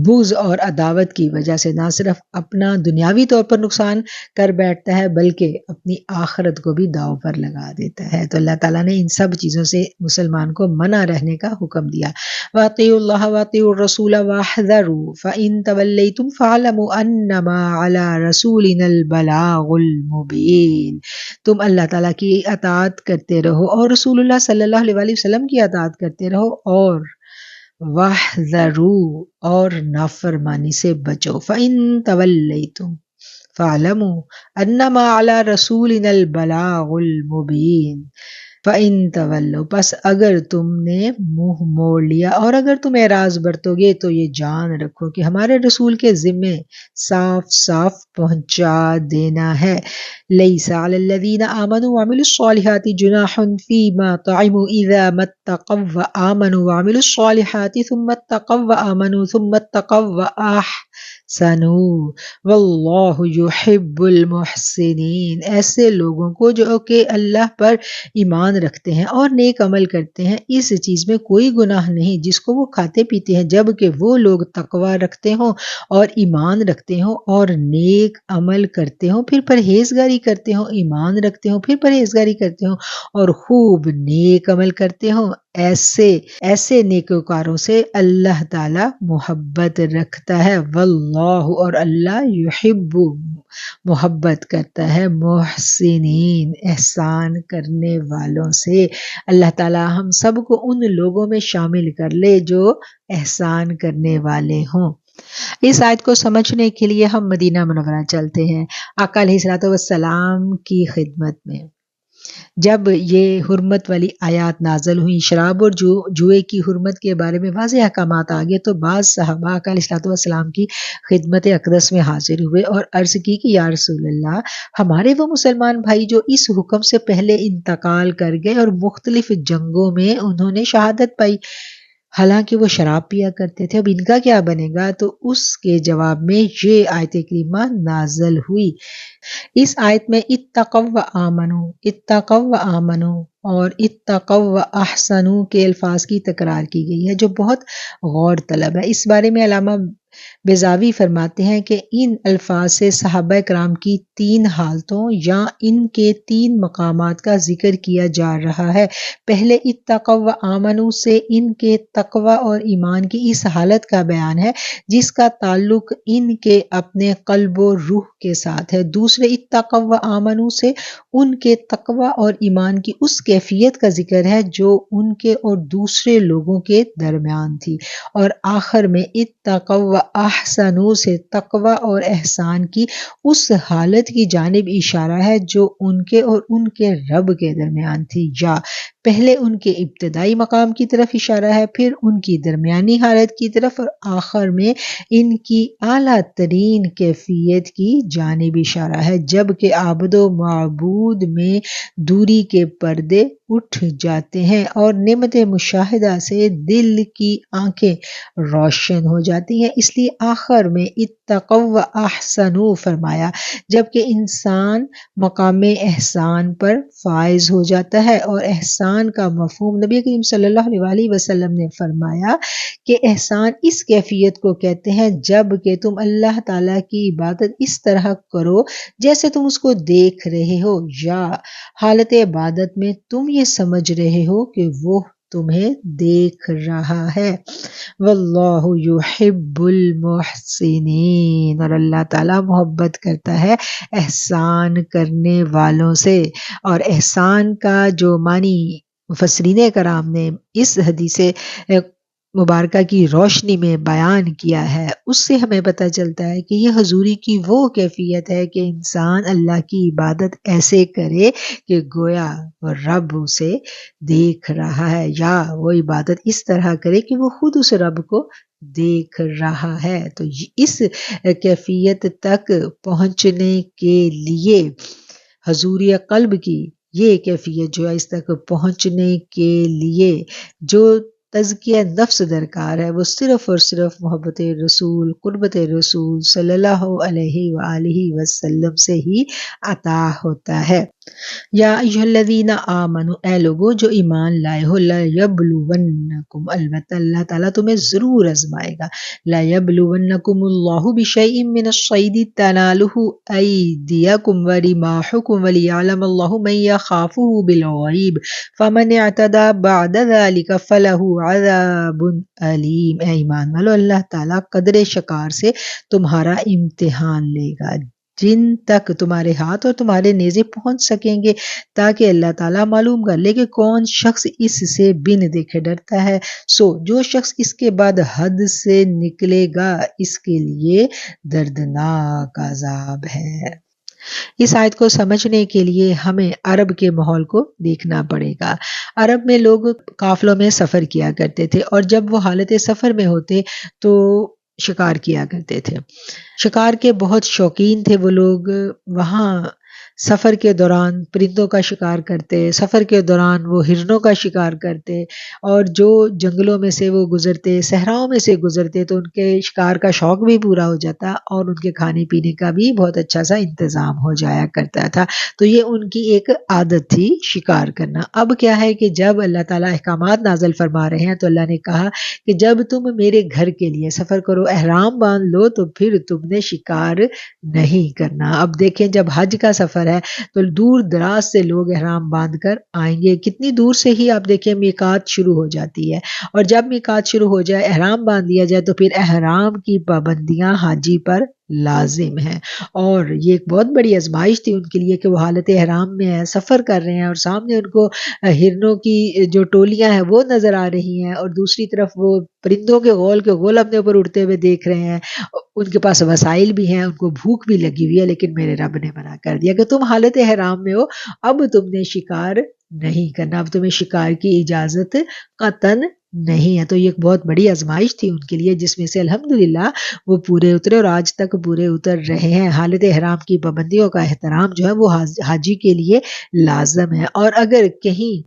بغض اور عداوت کی وجہ سے نہ صرف اپنا دنیاوی طور پر نقصان کر بیٹھتا ہے بلکہ اپنی آخرت کو بھی داؤ پر لگا دیتا ہے۔ تو اللہ تعالیٰ نے ان سب چیزوں سے مسلمان کو منع رہنے کا حکم دیا۔ وَأَطِيعُوا اللَّهَ وَأَطِيعُوا الرَّسُولَ وَاحْذَرُوا فَإِن تَوَلَّيْتُمْ فَاعْلَمُوا أَنَّمَا عَلَى رَسُولِنَا الْبَلَاغُ الْمُبِينُ۔ تم اللہ تعالیٰ کی اطاعت کرتے رہو اور رسول اللہ صلی اللہ علیہ وسلم کی اطاعت کرتے رہو، اور وَاحْذَرُوا، اور نافرمانی سے بچو۔ فَإِن تَوَلَّيْتُمْ فَاعْلَمُوا أَنَّمَا عَلَى رَسُولِنَا الْبَلَاغُ الْمُبِينُ۔ فَإِن تَوَلَّوْا پس اگر تم نے منہ موڑ لیا اور اگر تم اعراض برتو گے تو یہ جان رکھو کہ ہمارے رسول کے ذمے صاف صاف پہنچا دینا ہے۔ لَيْسَ عَلَى الَّذِينَ آمَنُوا وَعَمِلُوا الصَّالِحَاتِ جُنَاحٌ فِيمَا طَعِمُوا إِذَا مَا اتَّقَوْا وَآمَنُوا وَعَمِلُوا الصَّالِحَاتِ ثُمَّ اتَّقَوْا وَآمَنُوا ثُمَّ اتَّقَوْا وَأَحْسَنُوا وَاللَّهُ يُحِبُّ الْمُحْسِنِينَ۔ ایسے لوگوں کو جو کہ اللہ پر ایمان رکھتے ہیں اور نیک عمل کرتے ہیں، اس چیز میں کوئی گناہ نہیں جس کو وہ کھاتے پیتے ہیں، جب کہ وہ لوگ تقوی رکھتے ہوں اور ایمان رکھتے ہوں اور نیک عمل کرتے ہوں، پھر پرہیزگاری کرتے ہوں، ایمان رکھتے ہوں پھر پرہیزگاری کرتے ہوں اور خوب نیک عمل کرتے ہوں۔ ایسے نیکوکاروں سے اللہ تعالی محبت رکھتا ہے۔ واللہ اور اللہ یحب محبت کرتا ہے محسنین احسان کرنے والوں سے۔ اللہ تعالی ہم سب کو ان لوگوں میں شامل کر لے جو احسان کرنے والے ہوں۔ اس آیت کو سمجھنے کے لیے ہم مدینہ منورہ چلتے ہیں، آقا علیہ الصلوۃ والسلام کی خدمت میں۔ جب یہ حرمت والی آیات نازل ہوئی، شراب اور جوئے کی حرمت کے بارے میں واضح احکامات آگے، تو بعض صحابہ آقا علیہ الصلوۃ والسلام کی خدمت اقدس میں حاضر ہوئے اور عرض کی کہ یا رسول اللہ، ہمارے وہ مسلمان بھائی جو اس حکم سے پہلے انتقال کر گئے اور مختلف جنگوں میں انہوں نے شہادت پائی، حالانکہ وہ شراب پیا کرتے تھے، اب ان کا کیا بنے گا؟ تو اس کے جواب میں یہ آیت کریمہ نازل ہوئی۔ اس آیت میں اتقوا و آمنوا اور اتقوا و احسنوا کے الفاظ کی تکرار کی گئی ہے، جو بہت غور طلب ہے۔ اس بارے میں علامہ بیضاوی فرماتے ہیں کہ ان الفاظ سے صحابہ کرام کی 3 حالتوں یا ان کے 3 مقامات کا ذکر کیا جا رہا ہے۔ پہلے اتقوا و آمنوا سے ان کے تقوی اور ایمان کی اس حالت کا بیان ہے جس کا تعلق ان کے اپنے قلب و روح کے ساتھ ہے۔ دوسرے اتقوا و آمنوا سے ان کے تقوی اور ایمان کی اس کیفیت کا ذکر ہے جو ان کے اور دوسرے لوگوں کے درمیان تھی، اور آخر میں اتقوا و احسنوا سے تقوی اور احسان کی اس حالت کی جانب اشارہ ہے جو ان کے اور ان کے رب کے درمیان تھی، یا پہلے ان کے ابتدائی مقام کی طرف اشارہ ہے، پھر ان کی درمیانی حالت کی طرف، اور آخر میں ان کی اعلیٰ ترین کیفیت کی جانب اشارہ ہے، جبکہ عابد و معبود میں دوری کے پردے اٹھ جاتے ہیں اور نعمت مشاہدہ سے دل کی آنکھیں روشن ہو جاتی ہیں، اس لیے آخر میں اتقوا و احسنوا فرمایا، جبکہ انسان مقام احسان پر فائز ہو جاتا ہے۔ اور احسان کا مفہوم نبی کریم صلی اللہ علیہ وسلم نے فرمایا کہ احسان اس کیفیت کو کہتے ہیں جب کہ تم اللہ تعالیٰ کی عبادت اس طرح کرو جیسے تم اس کو دیکھ رہے ہو، یا حالت عبادت میں تم یہ سمجھ رہے ہو کہ وہ تمہیں دیکھ رہا ہے۔ واللہ یحب المحسنین، اور اللہ تعالیٰ محبت کرتا ہے احسان کرنے والوں سے۔ اور احسان کا جو معنی مفسرین کرام نے اس حدیث مبارکہ کی روشنی میں بیان کیا ہے، اس سے ہمیں پتہ چلتا ہے کہ یہ حضوری کی وہ کیفیت ہے کہ انسان اللہ کی عبادت ایسے کرے کہ گویا وہ رب اسے دیکھ رہا ہے، یا وہ عبادت اس طرح کرے کہ وہ خود اس رب کو دیکھ رہا ہے۔ تو اس کیفیت تک پہنچنے کے لیے حضوری قلب کی یہ کیفیت جو ہے، اس تک پہنچنے کے لیے جو تزکیہ نفس درکار ہے، وہ صرف اور صرف محبت رسول، قربت رسول صلی اللہ علیہ وآلہ وسلم سے ہی عطا ہوتا ہے۔ یا ایھا الذین آمنوا، اے لوگو جو ایمان لائے ہو، لَیَبْلُوَنَّکُمْ، البتہ اللہ تعالیٰ تمہیں ضرور آزمائے گا، لَیَبْلُوَنَّکُمُ اللَّهُ بِشَیْءٍ مِّنَ الصَّیْدِ تَنَالُهُ أَیْدِیَکُمْ وَرِمَاحُکُمْ وَلِیَعْلَمَ اللَّهُ مَن یَخَافُهُ بِالْغَیْبِ فَمَنِ اعْتَدَىٰ بَعْدَ ذَلِکَ فَلَهُ عَذَابٌ علیم۔ اے ایمان والو، اللہ تعالیٰ قدر شکار سے تمہارا امتحان لے گا جن تک تمہارے ہاتھ اور تمہارے نیزے پہنچ سکیں گے، تاکہ اللہ تعالیٰ معلوم کر لے کہ کون شخص اس سے بن دیکھے ڈرتا ہے، سو جو شخص اس کے بعد حد سے نکلے گا اس کے لیے دردناک عذاب ہے۔ اس آیت کو سمجھنے کے لیے ہمیں عرب کے ماحول کو دیکھنا پڑے گا۔ عرب میں لوگ قافلوں میں سفر کیا کرتے تھے، اور جب وہ حالت سفر میں ہوتے تو شکار کیا کرتے تھے۔ شکار کے بہت شوقین تھے وہ لوگ۔ وہاں سفر کے دوران پرندوں کا شکار کرتے، سفر کے دوران وہ ہرنوں کا شکار کرتے، اور جو جنگلوں میں سے وہ گزرتے، صحراؤں میں سے گزرتے، تو ان کے شکار کا شوق بھی پورا ہو جاتا، اور ان کے کھانے پینے کا بھی بہت اچھا سا انتظام ہو جایا کرتا تھا۔ تو یہ ان کی ایک عادت تھی شکار کرنا۔ اب کیا ہے کہ جب اللہ تعالیٰ احکامات نازل فرما رہے ہیں تو اللہ نے کہا کہ جب تم میرے گھر کے لیے سفر کرو، احرام باندھ لو، تو پھر تم نے شکار نہیں کرنا۔ اب دیکھیں جب حج کا سفر ہے تو دور دراز سے لوگ احرام باندھ کر آئیں گے، کتنی دور سے ہی آپ دیکھیں میقات شروع ہو جاتی ہے، اور جب میقات شروع ہو جائے، احرام باندھ لیا جائے، تو پھر احرام کی پابندیاں حاجی پر لازم ہیں۔ اور یہ ایک بہت بڑی آزمائش تھی ان کے لیے کہ وہ حالت احرام میں ہیں، سفر کر رہے ہیں، اور سامنے ان کو ہرنوں کی جو ٹولیاں ہیں وہ نظر آ رہی ہیں، اور دوسری طرف وہ پرندوں کے غول اپنے اوپر اڑتے ہوئے دیکھ رہے ہیں۔ ان کے پاس وسائل بھی ہیں، ان کو بھوک بھی لگی ہوئی ہے، لیکن میرے رب نے منع کر دیا کہ تم حالت احرام میں ہو، اب تم نے شکار نہیں کرنا، اب تمہیں شکار کی اجازت قطعاً نہیں ہے۔ تو یہ ایک بہت بڑی آزمائش تھی ان کے لیے، جس میں سے الحمدللہ وہ پورے اترے، اور آج تک پورے اتر رہے ہیں۔ حالت احرام کی پابندیوں کا احترام جو ہے وہ حاجی کے لیے لازم ہے، اور اگر کہیں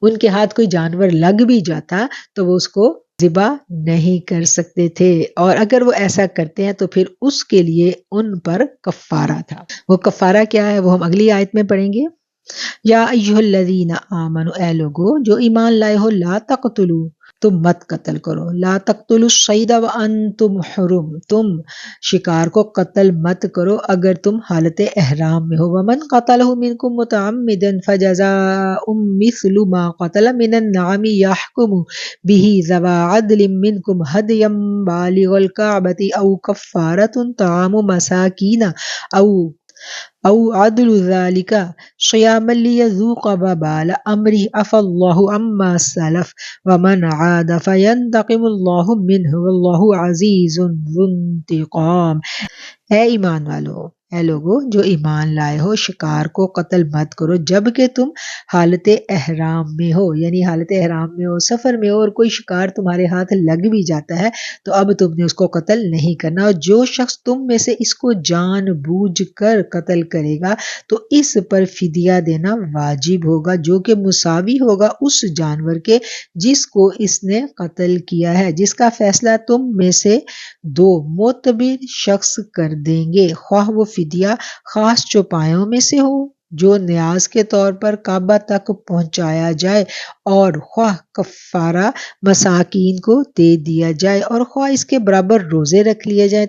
ان کے ہاتھ کوئی جانور لگ بھی جاتا تو وہ اس کو ذبح نہیں کر سکتے تھے، اور اگر وہ ایسا کرتے ہیں تو پھر اس کے لیے ان پر کفارہ تھا۔ وہ کفارہ کیا ہے وہ ہم اگلی آیت میں پڑھیں گے۔ یا ایھا الذین آمنوا، اے لوگو جو ایمان لائے ہو، لا تقتلوا، تم مت قتل کرو، لا تقتلوا الصید وانتم حرم، تم شکار کو قتل مت کرو اگر تم حالت احرام میں ہو۔ ومن قتلہ منکم متعمدا فجزاء مثل ما قتل من النعم یحکم به ذوی عدل منکم ہدیا بالغ الکعبۃ او کفارۃ طعام مساکین او عدل ذلك صیاما لیذوق وبال امرہ عفا اللہ عما سلف ومن عاد فینتقم اللہ منہ واللہ عزیز ذو انتقام۔ اے ایمان والو، اے لوگو جو ایمان لائے ہو، شکار کو قتل مت کرو جبکہ تم حالت احرام میں ہو، یعنی حالت احرام میں ہو، سفر میں ہو، اور کوئی شکار تمہارے ہاتھ لگ بھی جاتا ہے تو اب تم نے اس کو قتل نہیں کرنا، اور جو شخص تم میں سے اس کو جان بوجھ کر قتل کرے گا تو اس پر فدیہ دینا واجب ہوگا، جو کہ مساوی ہوگا اس جانور کے جس کو اس نے قتل کیا ہے، جس کا فیصلہ تم میں سے دو معتبر شخص کر دیں گے، خواہ وہ فدیہ خاص چوپایوں میں سے ہو جو نیاز کے طور پر کعبہ تک پہنچایا جائے، اور خواہ کفارہ مساکین کو دے دیا جائے، اور خواہ اس کے برابر روزے رکھ لیے جائیں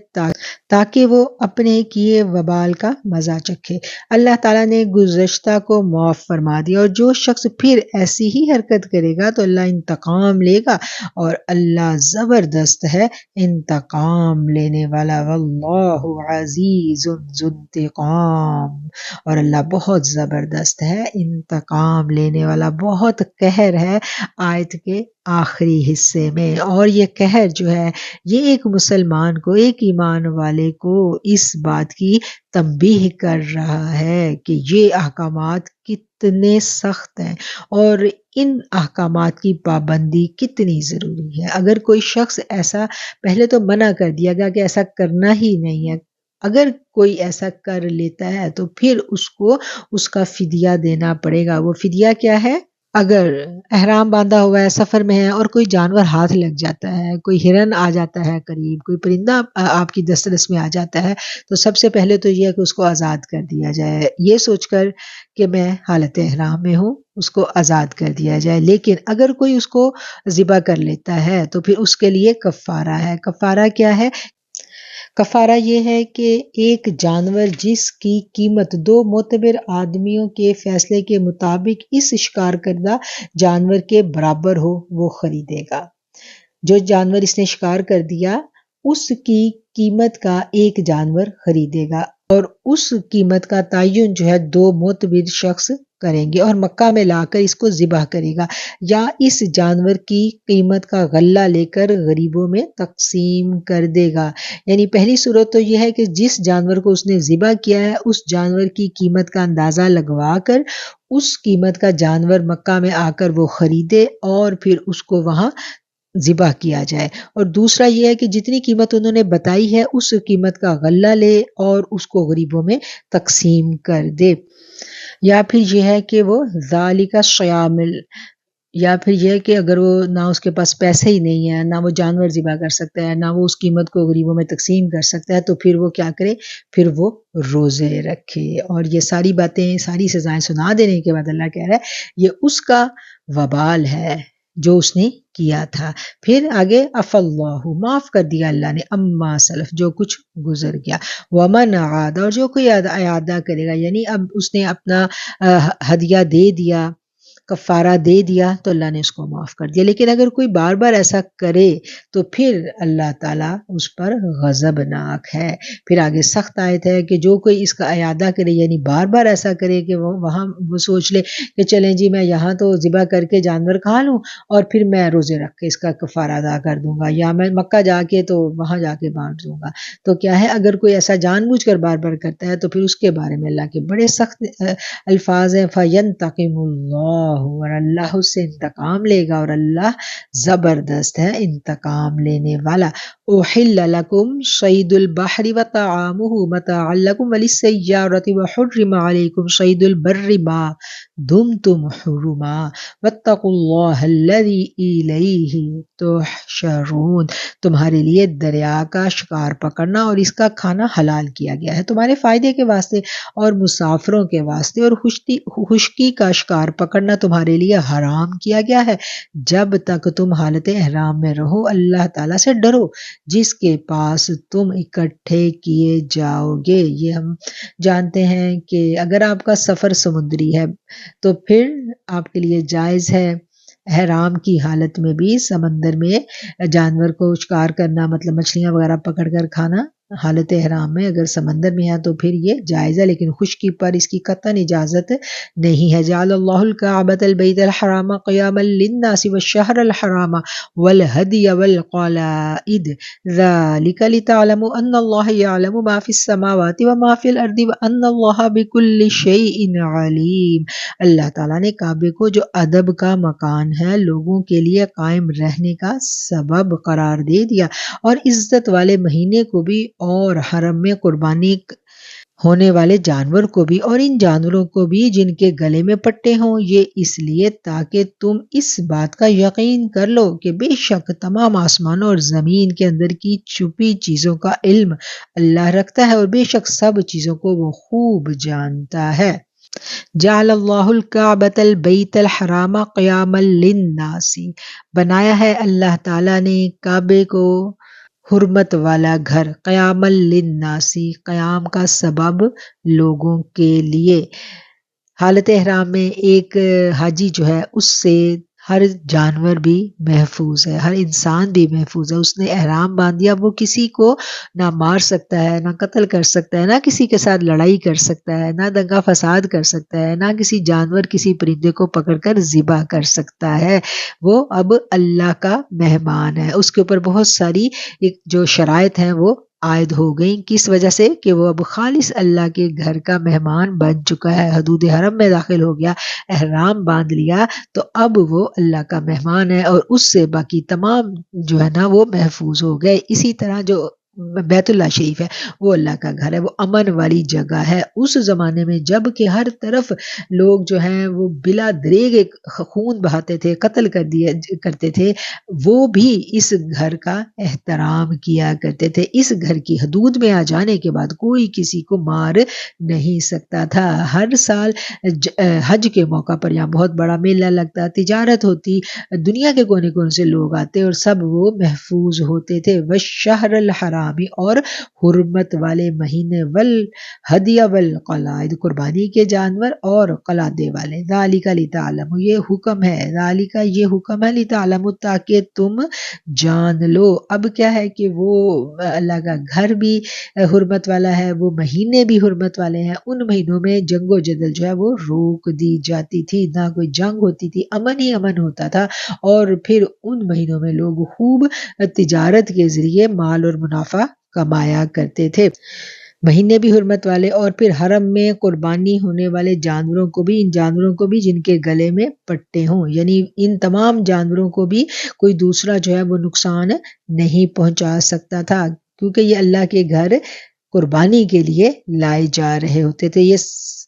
تاکہ وہ اپنے کیے وبال کا مزہ چکھے۔ اللہ تعالیٰ نے گزشتہ کو معاف فرما دیا، اور جو شخص پھر ایسی ہی حرکت کرے گا تو اللہ انتقام لے گا، اور اللہ زبردست ہے انتقام لینے والا، واللہ عزیز ذو انتقام، اور اللہ بہت زبردست ہے انتقام لینے والا، بہت قہر ہے آیت کے آخری حصے میں۔ اور یہ قہر جو ہے یہ ایک مسلمان کو، ایک ایمان والے کو اس بات کی تنبیہ کر رہا ہے کہ یہ احکامات کتنے سخت ہیں اور ان احکامات کی پابندی کتنی ضروری ہے۔ اگر کوئی شخص ایسا، پہلے تو منع کر دیا گیا کہ ایسا کرنا ہی نہیں ہے، اگر کوئی ایسا کر لیتا ہے تو پھر اس کو اس کا فدیہ دینا پڑے گا۔ وہ فدیہ کیا ہے؟ اگر احرام باندھا ہوا ہے، سفر میں ہے، اور کوئی جانور ہاتھ لگ جاتا ہے، کوئی ہرن آ جاتا ہے قریب، کوئی پرندہ آپ کی دسترس میں آ جاتا ہے، تو سب سے پہلے تو یہ ہے کہ اس کو آزاد کر دیا جائے، یہ سوچ کر کہ میں حالت احرام میں ہوں، اس کو آزاد کر دیا جائے۔ لیکن اگر کوئی اس کو ذبح کر لیتا ہے تو پھر اس کے لیے کفارہ ہے۔ کفارہ کیا ہے؟ کفارہ یہ ہے کہ ایک جانور جس کی قیمت دو معتبر آدمیوں کے فیصلے کے مطابق اس شکار کردہ جانور کے برابر ہو وہ خریدے گا۔ جو جانور اس نے شکار کر دیا اس کی قیمت کا ایک جانور خریدے گا۔ اور اس قیمت کا تعین جو ہے 2 معتبر شخص کریں گے اور مکہ میں لا کر اس کو ذبح کرے گا، یا اس جانور کی قیمت کا غلہ لے کر غریبوں میں تقسیم کر دے گا۔ یعنی پہلی صورت تو یہ ہے کہ جس جانور کو اس نے ذبح کیا ہے اس جانور کی قیمت کا اندازہ لگوا کر اس قیمت کا جانور مکہ میں آ کر وہ خریدے اور پھر اس کو وہاں ذبح کیا جائے، اور دوسرا یہ ہے کہ جتنی قیمت انہوں نے بتائی ہے اس قیمت کا غلہ لے اور اس کو غریبوں میں تقسیم کر دے، یا پھر یہ ہے کہ وہ ذالک شیامل، یا پھر یہ کہ اگر وہ نہ اس کے پاس پیسے ہی نہیں ہے، نہ وہ جانور ذبح کر سکتا ہے، نہ وہ اس قیمت کو غریبوں میں تقسیم کر سکتا ہے، تو پھر وہ کیا کرے، پھر وہ روزے رکھے۔ اور یہ ساری باتیں، ساری سزائیں سنا دینے کے بعد اللہ کہہ رہا ہے یہ اس کا وبال ہے جو اس نے کیا تھا۔ پھر آگے اف اللہ، معاف کر دیا اللہ نے، اما سلف، جو کچھ گزر گیا، ومن عاد، اور جو کوئی اعادہ کرے گا، یعنی اب اس نے اپنا ہدیہ دے دیا، کفارہ دے دیا، تو اللہ نے اس کو معاف کر دیا۔ لیکن اگر کوئی بار بار ایسا کرے تو پھر اللہ تعالیٰ اس پر غضبناک ہے۔ پھر آگے سخت آیت ہے کہ جو کوئی اس کا اعادہ کرے، یعنی بار بار ایسا کرے کہ وہ وہاں وہ سوچ لے کہ چلیں جی میں یہاں تو ذبح کر کے جانور کھا لوں اور پھر میں روزے رکھ کے اس کا کفارہ ادا کر دوں گا، یا میں مکہ جا کے تو وہاں جا کے بانٹ دوں گا، تو کیا ہے اگر کوئی ایسا جان بوجھ کر بار بار کرتا ہے تو پھر اس کے بارے میں اللہ کے بڑے سخت الفاظ ہیں، فَيَنْتَقِمُ اللَّهُ، اور اللہ اس سے انتقام لے گا، اور اللہ زبردست ہے انتقام لینے والا۔ احل لکم صید البحر وطعامہ متاعا لکم وللسیارۃ وحرم علیکم صید البر ما دمتم حرما واتقوا اللہ الذی الیہ تحشرون، تمہارے لیے دریا کا شکار پکڑنا اور اس کا کھانا حلال کیا گیا ہے تمہارے فائدے کے واسطے اور مسافروں کے واسطے، اور خشکی کا شکار پکڑنا تمہارے لیے حرام کیا گیا ہے جب تک تم حالت احرام میں رہو۔ اللہ تعالیٰ سے ڈرو جس کے پاس تم اکٹھے کیے جاؤ گے۔ یہ ہم جانتے ہیں کہ اگر آپ کا سفر سمندری ہے تو پھر آپ کے لیے جائز ہے احرام کی حالت میں بھی سمندر میں جانور کو شکار کرنا، مطلب مچھلیاں وغیرہ پکڑ کر کھانا حالت احرام میں اگر سمندر میں ہے تو پھر یہ جائز ہے، لیکن خشکی پر اس کی قطعاً اجازت نہیں ہے۔ جعل اللہ الکعبۃ البیت الحرام قیاما للناس والشہر الحرام والہدی والقلائد ذلک لتعلموا ان اللہ یعلم ما فی السماوات وما فی الارض وان اللہ بکل شیء علیم۔ اللہ تعالیٰ نے کعبے کو جو ادب کا مکان ہے لوگوں کے لیے قائم رہنے کا سبب قرار دے دیا، اور عزت والے مہینے کو بھی اور حرم میں قربانی ہونے والے جانور کو بھی، اور ان جانوروں کو بھی جن کے گلے میں پٹے ہوں، یہ اس لیے تاکہ تم اس بات کا یقین کر لو کہ بے شک تمام آسمانوں اور زمین کے اندر کی چھپی چیزوں کا علم اللہ رکھتا ہے، اور بے شک سب چیزوں کو وہ خوب جانتا ہے۔ جعل اللہ الکعبۃ البیت الحرام قیاما للناس، بنایا ہے اللہ تعالیٰ نے کعبے کو حرمت والا گھر، قیام للناس، قیام کا سبب لوگوں کے لیے۔ حالت احرام میں ایک حاجی جو ہے اس سے ہر جانور بھی محفوظ ہے، ہر انسان بھی محفوظ ہے۔ اس نے احرام باندھ دیا، وہ کسی کو نہ مار سکتا ہے، نہ قتل کر سکتا ہے، نہ کسی کے ساتھ لڑائی کر سکتا ہے، نہ دنگا فساد کر سکتا ہے، نہ کسی جانور کسی پرندے کو پکڑ کر ذبح کر سکتا ہے۔ وہ اب اللہ کا مہمان ہے۔ اس کے اوپر بہت ساری جو شرائط ہیں وہ عائد ہو گئیں، کس وجہ سے کہ وہ اب خالص اللہ کے گھر کا مہمان بن چکا ہے، حدود حرم میں داخل ہو گیا، احرام باندھ لیا، تو اب وہ اللہ کا مہمان ہے، اور اس سے باقی تمام جو ہے نا وہ محفوظ ہو گئے۔ اسی طرح جو بیت اللہ شریف ہے وہ اللہ کا گھر ہے، وہ امن والی جگہ ہے۔ اس زمانے میں جب کہ ہر طرف لوگ جو ہیں وہ بلا دریغ خون بہاتے تھے، قتل کرتے تھے، وہ بھی اس گھر کا احترام کیا کرتے تھے۔ اس گھر کی حدود میں آ جانے کے بعد کوئی کسی کو مار نہیں سکتا تھا۔ ہر سال حج کے موقع پر یہاں بہت بڑا میلہ لگتا، تجارت ہوتی، دنیا کے کونے کونے سے لوگ آتے اور سب وہ محفوظ ہوتے تھے۔ والشہر الحرام، والحرامی اور حرمت والے مہینے، والہدی والقلائد قربانی کے جانور اور قلادے والے، ذالک لتعلموا یہ حکم ہے، ذالک یہ حکم ہے، لتعلموا تاکہ تم جان لو۔ اب کیا ہے کہ وہ اللہ کا گھر بھی حرمت والا ہے، وہ مہینے بھی حرمت والے ہیں، ان مہینوں میں جنگ و جدل جو ہے وہ روک دی جاتی تھی، نہ کوئی جنگ ہوتی تھی، امن ہی امن ہوتا تھا، اور پھر ان مہینوں میں لوگ خوب تجارت کے ذریعے مال اور منافع کمایا کرتے تھے۔ مہینے بھی حرمت والے، اور پھر حرم میں قربانی ہونے والے جانوروں کو بھی، ان جانوروں کو بھی جن کے گلے میں پٹے ہوں، یعنی ان تمام جانوروں کو بھی کوئی دوسرا جو ہے وہ نقصان نہیں پہنچا سکتا تھا، کیونکہ یہ اللہ کے گھر قربانی کے لیے لائے جا رہے ہوتے تھے۔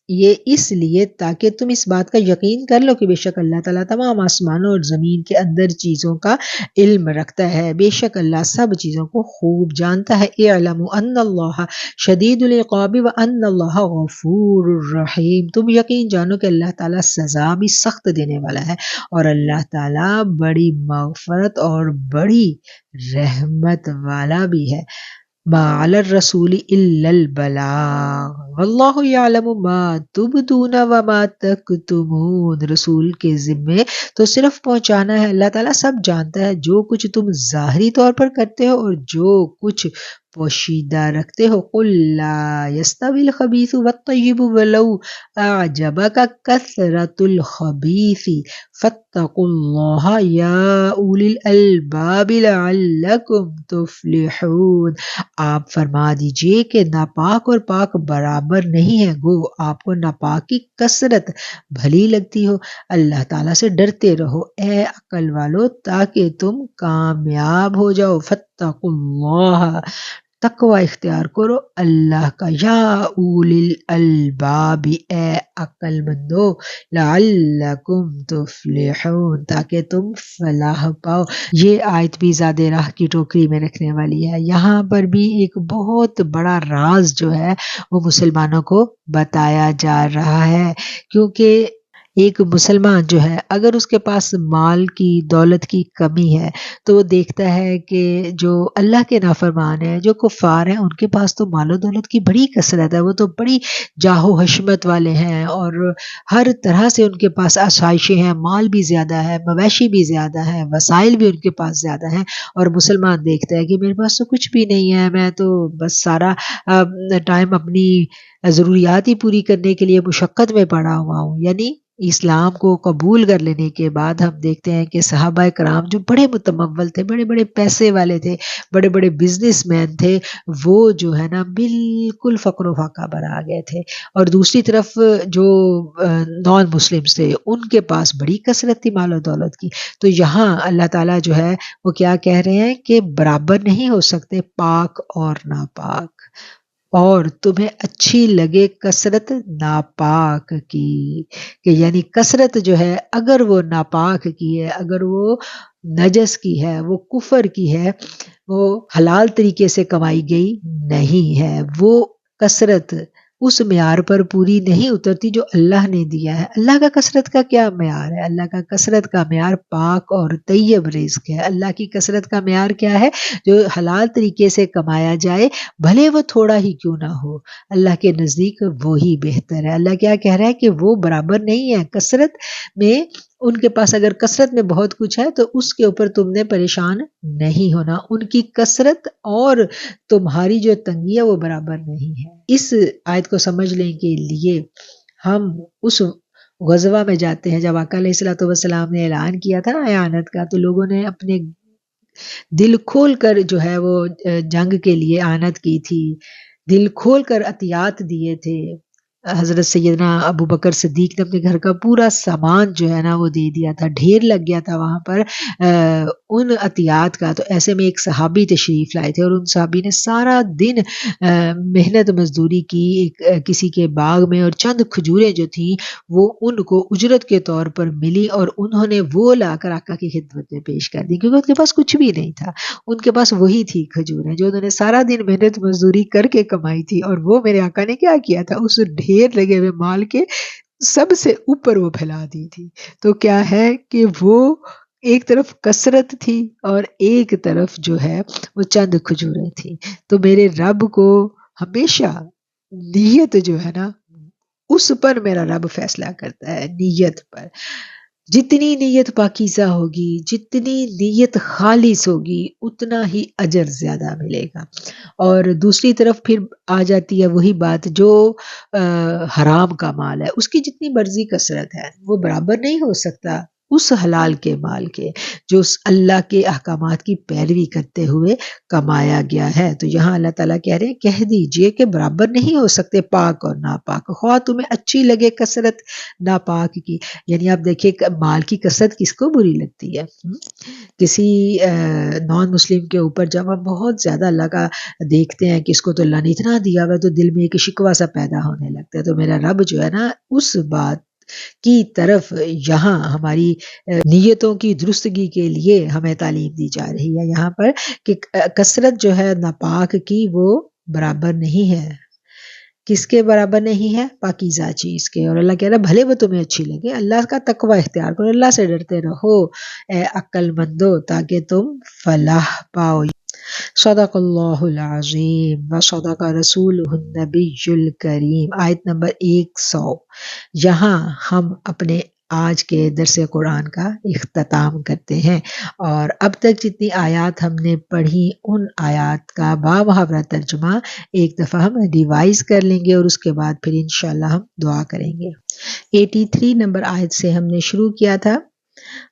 یہ اس لیے تاکہ تم اس بات کا یقین کر لو کہ بے شک اللہ تعالیٰ تمام آسمانوں اور زمین کے اندر چیزوں کا علم رکھتا ہے، بے شک اللہ سب چیزوں کو خوب جانتا ہے۔ اعلموا ان اللہ شدید العقاب وان اللہ غفور الرحیم، تم یقین جانو کہ اللہ تعالیٰ سزا بھی سخت دینے والا ہے، اور اللہ تعالیٰ بڑی مغفرت اور بڑی رحمت والا بھی ہے۔ ما علی الرسول الا البلاغ واللہ یعلم ما تبدون وما تکتمون، رسول کے ذمے تو صرف پہنچانا ہے، اللہ تعالیٰ سب جانتا ہے جو کچھ تم ظاہری طور پر کرتے ہو اور جو کچھ پوشیدہ رکھتے ہو۔ قل لا یستوی الخبیث والطیب ولو اعجبک کثرۃ الخبیث فاتقوا اللہ یا اولی الالباب لعلکم تفلحون، آپ فرما دیجئے کہ ناپاک اور پاک برابر نہیں ہے، گو آپ کو ناپاک کی کثرت بھلی لگتی ہو، اللہ تعالیٰ سے ڈرتے رہو اے عقل والو تاکہ تم کامیاب ہو جاؤ۔ فاتقوا اللہ، تقوی اختیار کرو اللہ کا، یا اولی الالباب اے عقل مندو، لعلکم تفلحون تاکہ تم فلاح پاؤ۔ یہ آیت بھی زیادہ راہ کی ٹوکری میں رکھنے والی ہے، یہاں پر بھی ایک بہت بڑا راز جو ہے وہ مسلمانوں کو بتایا جا رہا ہے، کیونکہ ایک مسلمان جو ہے اگر اس کے پاس مال کی دولت کی کمی ہے تو وہ دیکھتا ہے کہ جو اللہ کے نافرمان ہیں، جو کفار ہیں، ان کے پاس تو مال و دولت کی بڑی کثرت ہے، وہ تو بڑی جاہ و حشمت والے ہیں اور ہر طرح سے ان کے پاس آسائشیں ہیں، مال بھی زیادہ ہے، مویشی بھی زیادہ ہے، وسائل بھی ان کے پاس زیادہ ہیں، اور مسلمان دیکھتا ہے کہ میرے پاس تو کچھ بھی نہیں ہے، میں تو بس سارا ٹائم اپنی ضروریات ہی پوری کرنے کے لیے مشقت میں پڑا ہوا ہوں۔ یعنی اسلام کو قبول کر لینے کے بعد ہم دیکھتے ہیں کہ صحابہ کرام جو بڑے متمول تھے، بڑے بڑے پیسے والے تھے، بڑے بڑے بزنس مین تھے، وہ جو ہے نا بالکل فقر و فاقہ پر آ گئے تھے، اور دوسری طرف جو نان مسلمز تھے ان کے پاس بڑی کثرت تھی مال و دولت کی۔ تو یہاں اللہ تعالیٰ جو ہے وہ کیا کہہ رہے ہیں کہ برابر نہیں ہو سکتے پاک اور ناپاک، اور تمہیں اچھی لگے کثرت ناپاک کی، کہ یعنی کثرت جو ہے اگر وہ ناپاک کی ہے، اگر وہ نجس کی ہے، وہ کفر کی ہے، وہ حلال طریقے سے کمائی گئی نہیں ہے، وہ کثرت اس معیار پر پوری نہیں اترتی جو اللہ نے دیا ہے۔ اللہ کا کثرت کا کیا معیار ہے؟ اللہ کا کثرت کا معیار پاک اور طیب رزق ہے۔ اللہ کی کثرت کا معیار کیا ہے؟ جو حلال طریقے سے کمایا جائے، بھلے وہ تھوڑا ہی کیوں نہ ہو، اللہ کے نزدیک وہی بہتر ہے۔ اللہ کیا کہہ رہا ہے کہ وہ برابر نہیں ہے کثرت میں، ان کے پاس اگر کثرت میں بہت کچھ ہے تو اس کے اوپر تم نے پریشان نہیں ہونا، ان کی کثرت اور تمہاری جو تنگی ہے وہ برابر نہیں ہے۔ اس آیت کو سمجھنے کے لیے ہم اس غزوہ میں جاتے ہیں جب آقا علیہ السلام نے اعلان کیا تھا اعانت کا، تو لوگوں نے اپنے دل کھول کر جو ہے وہ جنگ کے لیے اعانت کی تھی، دل کھول کر عطیات دیے تھے۔ حضرت سیدنا ابو بکر صدیق نے اپنے گھر کا پورا سامان جو ہے نا وہ دے دیا تھا، ڈھیر لگ گیا تھا وہاں پر ان عطیات کا۔ تو ایسے میں ایک صحابی تشریف لائے تھے، اور ان صحابی نے سارا دن محنت مزدوری کی کسی کے باغ میں، اور چند کھجوریں جو تھیں وہ ان کو اجرت کے طور پر ملی، اور انہوں نے وہ لا کر آقا کی خدمت میں پیش کر دی، کیونکہ ان کے پاس کچھ بھی نہیں تھا، ان کے پاس وہی تھی کھجوریں جو انہوں نے سارا دن محنت مزدوری کر کے کمائی تھی، اور وہ میرے آقا نے کیا کیا تھا، اس ڈھیر لگے ہوئے مال کے سب سے اوپر وہ پھیلا دی تھی۔ تو کیا ہے کہ وہ ایک طرف کثرت تھی اور ایک طرف جو ہے وہ چند کھجوریں تھی. تو میرے رب کو ہمیشہ نیت جو ہے نا اس پر میرا رب فیصلہ کرتا ہے، نیت پر. جتنی نیت پاکیزہ ہوگی، جتنی نیت خالص ہوگی، اتنا ہی اجر زیادہ ملے گا. اور دوسری طرف پھر آ جاتی ہے وہی بات جو حرام کا مال ہے، اس کی جتنی مرضی کثرت ہے وہ برابر نہیں ہو سکتا اس حلال کے مال کے جو اس اللہ کے احکامات کی پیروی کرتے ہوئے کمایا گیا ہے. تو یہاں اللہ تعالیٰ کہہ رہے ہیں کہہ دیجئے کہ برابر نہیں ہو سکتے پاک اور ناپاک، خواہ تمہیں اچھی لگے کثرت ناپاک کی. یعنی آپ دیکھیے مال کی کثرت کس کو بری لگتی ہے؟ کسی نان مسلم کے اوپر جب ہم بہت زیادہ اللہ کا دیکھتے ہیں کہ اس کو تو اللہ نے اتنا دیا ہوا تو دل میں ایک شکوہ سا پیدا ہونے لگتا ہے. تو میرا رب جو ہے نا اس بات کی طرف یہاں ہماری نیتوں کی درستگی کے لیے ہمیں تعلیم دی جا رہی ہے یہاں پر کہ کثرت جو ہے ناپاک کی وہ برابر نہیں ہے. کس کے برابر نہیں ہے؟ پاکیزہ چیز کے. اور اللہ کہہ رہا ہے بھلے وہ تمہیں اچھی لگے، اللہ کا تقوی اختیار کرو، اللہ سے ڈرتے رہو اے عقل مندو تاکہ تم فلاح پاؤ. صدق اللہ العظیم و صدق رسولہ النبی الکریم. آیت نمبر 100. یہاں ہم اپنے آج کے درس قرآن کا اختتام کرتے ہیں، اور اب تک جتنی آیات ہم نے پڑھی ان آیات کا بامحاورہ ترجمہ ایک دفعہ ہم ریوائز کر لیں گے، اور اس کے بعد پھر انشاءاللہ ہم دعا کریں گے. 83 نمبر آیت سے ہم نے شروع کیا تھا.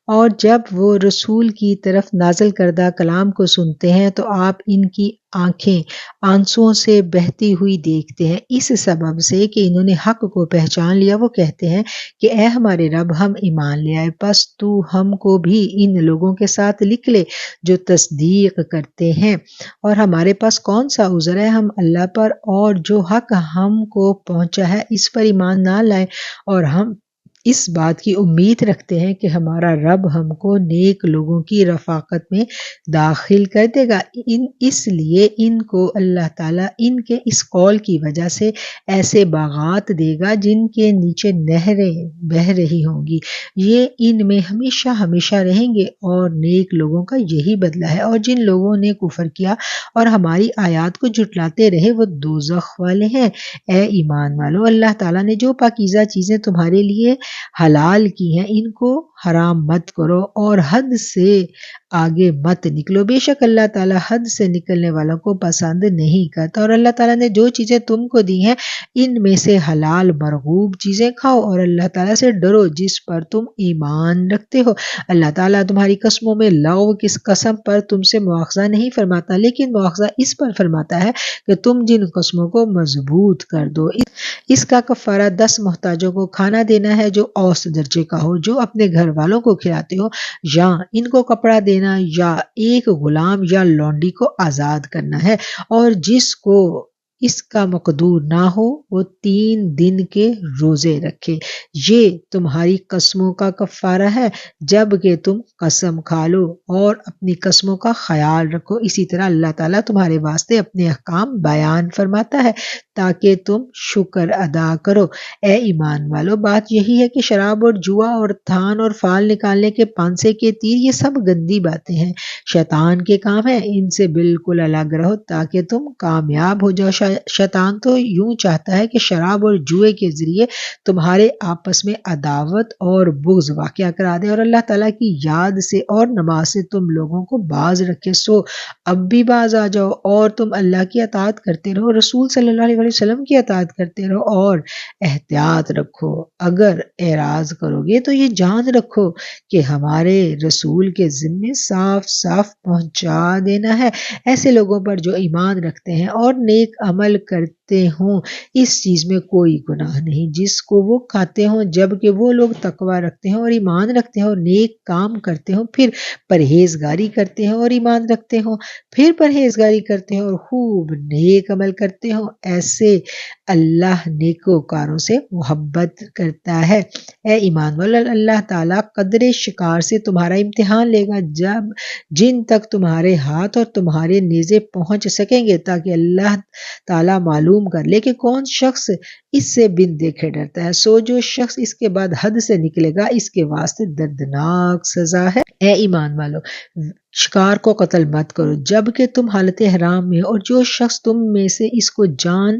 اور جب وہ رسول کی طرف نازل کردہ کلام کو سنتے ہیں تو آپ ان کی آنکھیں آنسوؤں سے بہتی ہوئی دیکھتے ہیں، اس سبب سے کہ انہوں نے حق کو پہچان لیا. وہ کہتے ہیں کہ اے ہمارے رب ہم ایمان لے آئے، پس تو ہم کو بھی ان لوگوں کے ساتھ لکھ لے جو تصدیق کرتے ہیں، اور ہمارے پاس کون سا عذر ہے ہم اللہ پر اور جو حق ہم کو پہنچا ہے اس پر ایمان نہ لائیں، اور ہم اس بات کی امید رکھتے ہیں کہ ہمارا رب ہم کو نیک لوگوں کی رفاقت میں داخل کر دے گا. اس لیے ان کو اللہ تعالیٰ ان کے اس قول کی وجہ سے ایسے باغات دے گا جن کے نیچے نہریں بہہ رہی ہوں گی، یہ ان میں ہمیشہ ہمیشہ رہیں گے، اور نیک لوگوں کا یہی بدلہ ہے. اور جن لوگوں نے کفر کیا اور ہماری آیات کو جھٹلاتے رہے وہ دوزخ والے ہیں. اے ایمان والو، اللہ تعالیٰ نے جو پاکیزہ چیزیں تمہارے لیے حلال کی ہیں ان کو حرام مت کرو اور حد سے آگے مت نکلو، بے شک اللہ تعالیٰ حد سے نکلنے والوں کو پسند نہیں کرتا. اور اللہ تعالیٰ نے جو چیزیں تم کو دی ہیں ان میں سے حلال مرغوب چیزیں کھاؤ، اور اللہ تعالیٰ سے ڈرو جس پر تم ایمان رکھتے ہو. اللہ تعالیٰ تمہاری قسموں میں لغو کس قسم پر تم سے مواخذہ نہیں فرماتا، لیکن مواخذہ اس پر فرماتا ہے کہ تم جن قسموں کو مضبوط کر دو. اس کا کفارہ 10 محتاجوں کو کھانا دینا ہے جو اوسط درجے کا ہو، جو اپنے گھر والوں کو کھلاتے ہو، یا ان کو کپڑا دینا، یا ایک غلام یا لونڈی کو آزاد کرنا ہے. اور جس کو اس کا مقدور نہ ہو وہ 3 دن کے روزے رکھے. یہ تمہاری قسموں کا کفارہ ہے جب کہ تم قسم کھا لو، اور اپنی قسموں کا خیال رکھو. اسی طرح اللہ تعالیٰ تمہارے واسطے اپنے احکام بیان فرماتا ہے تاکہ تم شکر ادا کرو. اے ایمان والو، بات یہی ہے کہ شراب اور جوا اور تھان اور فال نکالنے کے پانسے کے تیر یہ سب گندی باتیں ہیں، شیطان کے کام ہیں، ان سے بالکل الگ رہو تاکہ تم کامیاب ہو جاؤ. شیطان تو یوں چاہتا ہے کہ شراب اور جوئے کے ذریعے تمہارے آپس میں عداوت اور بغض واقع کرا دے اور اللہ تعالیٰ کی یاد سے اور نماز سے تم لوگوں کو باز رکھے. سو اب بھی باز آ جاؤ اور تم اللہ کی اطاعت کرتے رہو، رسول صلی اللہ علیہ وسلم کی اطاعت کرتے رہو، اور احتیاط رکھو. اگر اعراض کرو گے تو یہ جان رکھو کہ ہمارے رسول کے ذمے صاف صاف پہنچا دینا ہے. ایسے لوگوں پر جو ایمان رکھتے ہیں اور نیک عمل کرتے ہوں اس چیز میں کوئی گناہ نہیں جس کو وہ کھاتے ہوں، جبکہ وہ لوگ تقوی رکھتے ہیں اور ایمان رکھتے ہیں اور نیک کام کرتے ہوں، پھر پرہیزگاری کرتے ہیں اور ایمان رکھتے ہوں، پھر پرہیزگاری کرتے ہیں اور خوب نیک عمل کرتے ہوں. ایسے اللہ نیکوکاروں سے محبت کرتا ہے. اے ایمان والو، اللہ تعالیٰ قدرے شکار سے تمہارا امتحان لے گا جن تک تمہارے ہاتھ اور تمہارے نیزے پہنچ سکیں گے، تاکہ اللہ تعالیٰ معلوم کر لے کہ کون شخص اس سے بن دیکھے ڈرتا ہے، سو جو شخص اس کے بعد حد سے نکلے گا اس کے واسطے دردناک سزا ہے۔ اے ایمان والو، شکار کو قتل مت کرو جبکہ تم حالت حرام میں، اور جو شخص تم میں سے اس کو جان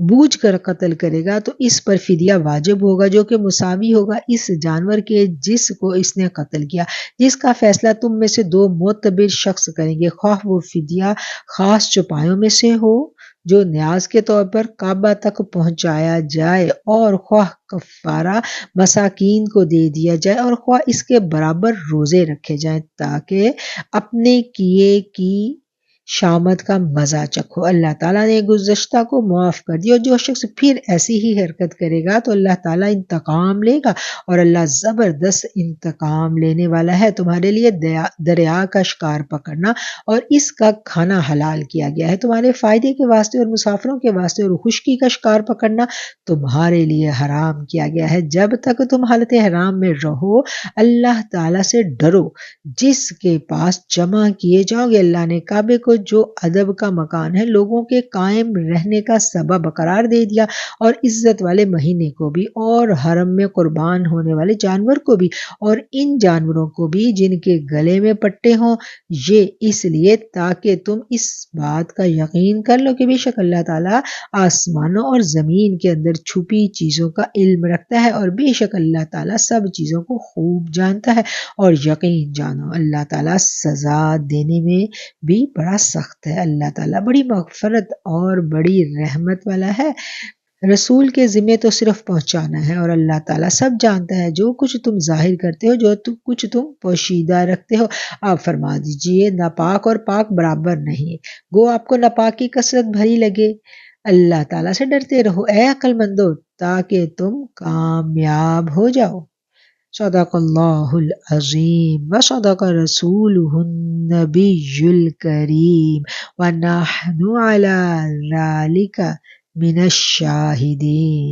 بوجھ کر قتل کرے گا تو اس پر فدیہ واجب ہوگا جو کہ مساوی ہوگا اس جانور کے جس کو اس نے قتل کیا، جس کا فیصلہ تم میں سے دو معتبر شخص کریں گے، خواہ وہ فدیہ خاص چوپایوں میں سے ہو جو نیاز کے طور پر کعبہ تک پہنچایا جائے، اور خواہ کفارہ مساکین کو دے دیا جائے، اور خواہ اس کے برابر روزے رکھے جائیں تاکہ اپنے کیے کی شامت کا مزہ چکھو۔ اللہ تعالیٰ نے گزشتہ کو معاف کر دیا، اور جو شخص پھر ایسی ہی حرکت کرے گا تو اللہ تعالیٰ انتقام لے گا، اور اللہ زبردست انتقام لینے والا ہے۔ تمہارے لیے دریا کا شکار پکڑنا اور اس کا کھانا حلال کیا گیا ہے تمہارے فائدے کے واسطے اور مسافروں کے واسطے، اور خشکی کا شکار پکڑنا تمہارے لیے حرام کیا گیا ہے جب تک تم حالت حرام میں رہو۔ اللہ تعالیٰ سے ڈرو جس کے پاس جمع کیے جاؤ گے۔ اللہ نے کعبے کو جو ادب کا مکان ہے لوگوں کے قائم رہنے کا سبب قرار دے دیا، اور عزت والے مہینے کو بھی، اور حرم میں قربان ہونے والے جانور کو بھی، اور ان جانوروں کو بھی جن کے گلے میں پٹے ہوں، یہ اس لیے تاکہ تم اس بات کا یقین کر لو کہ بے شک اللہ تعالیٰ آسمانوں اور زمین کے اندر چھپی چیزوں کا علم رکھتا ہے، اور بے شک اللہ تعالیٰ سب چیزوں کو خوب جانتا ہے۔ اور یقین جانو اللہ تعالیٰ سزا دینے میں بھی بڑا سخت ہے۔ اللہ تعالیٰ بڑی مغفرت اور بڑی رحمت والا ہے۔ رسول کے ذمے تو صرف پہنچانا ہے، اور اللہ تعالیٰ سب جانتا ہے جو کچھ تم ظاہر کرتے ہو، جو کچھ تم پوشیدہ رکھتے ہو۔ آپ فرما دیجئے ناپاک اور پاک برابر نہیں، گو آپ کو ناپاک کی کثرت بھری لگے۔ اللہ تعالیٰ سے ڈرتے رہو اے عقل مندو تاکہ تم کامیاب ہو جاؤ۔ صدق اللہ العظیم وصدق رسولہ النبی الکریم ونحن علی ذلک من الشاہدین۔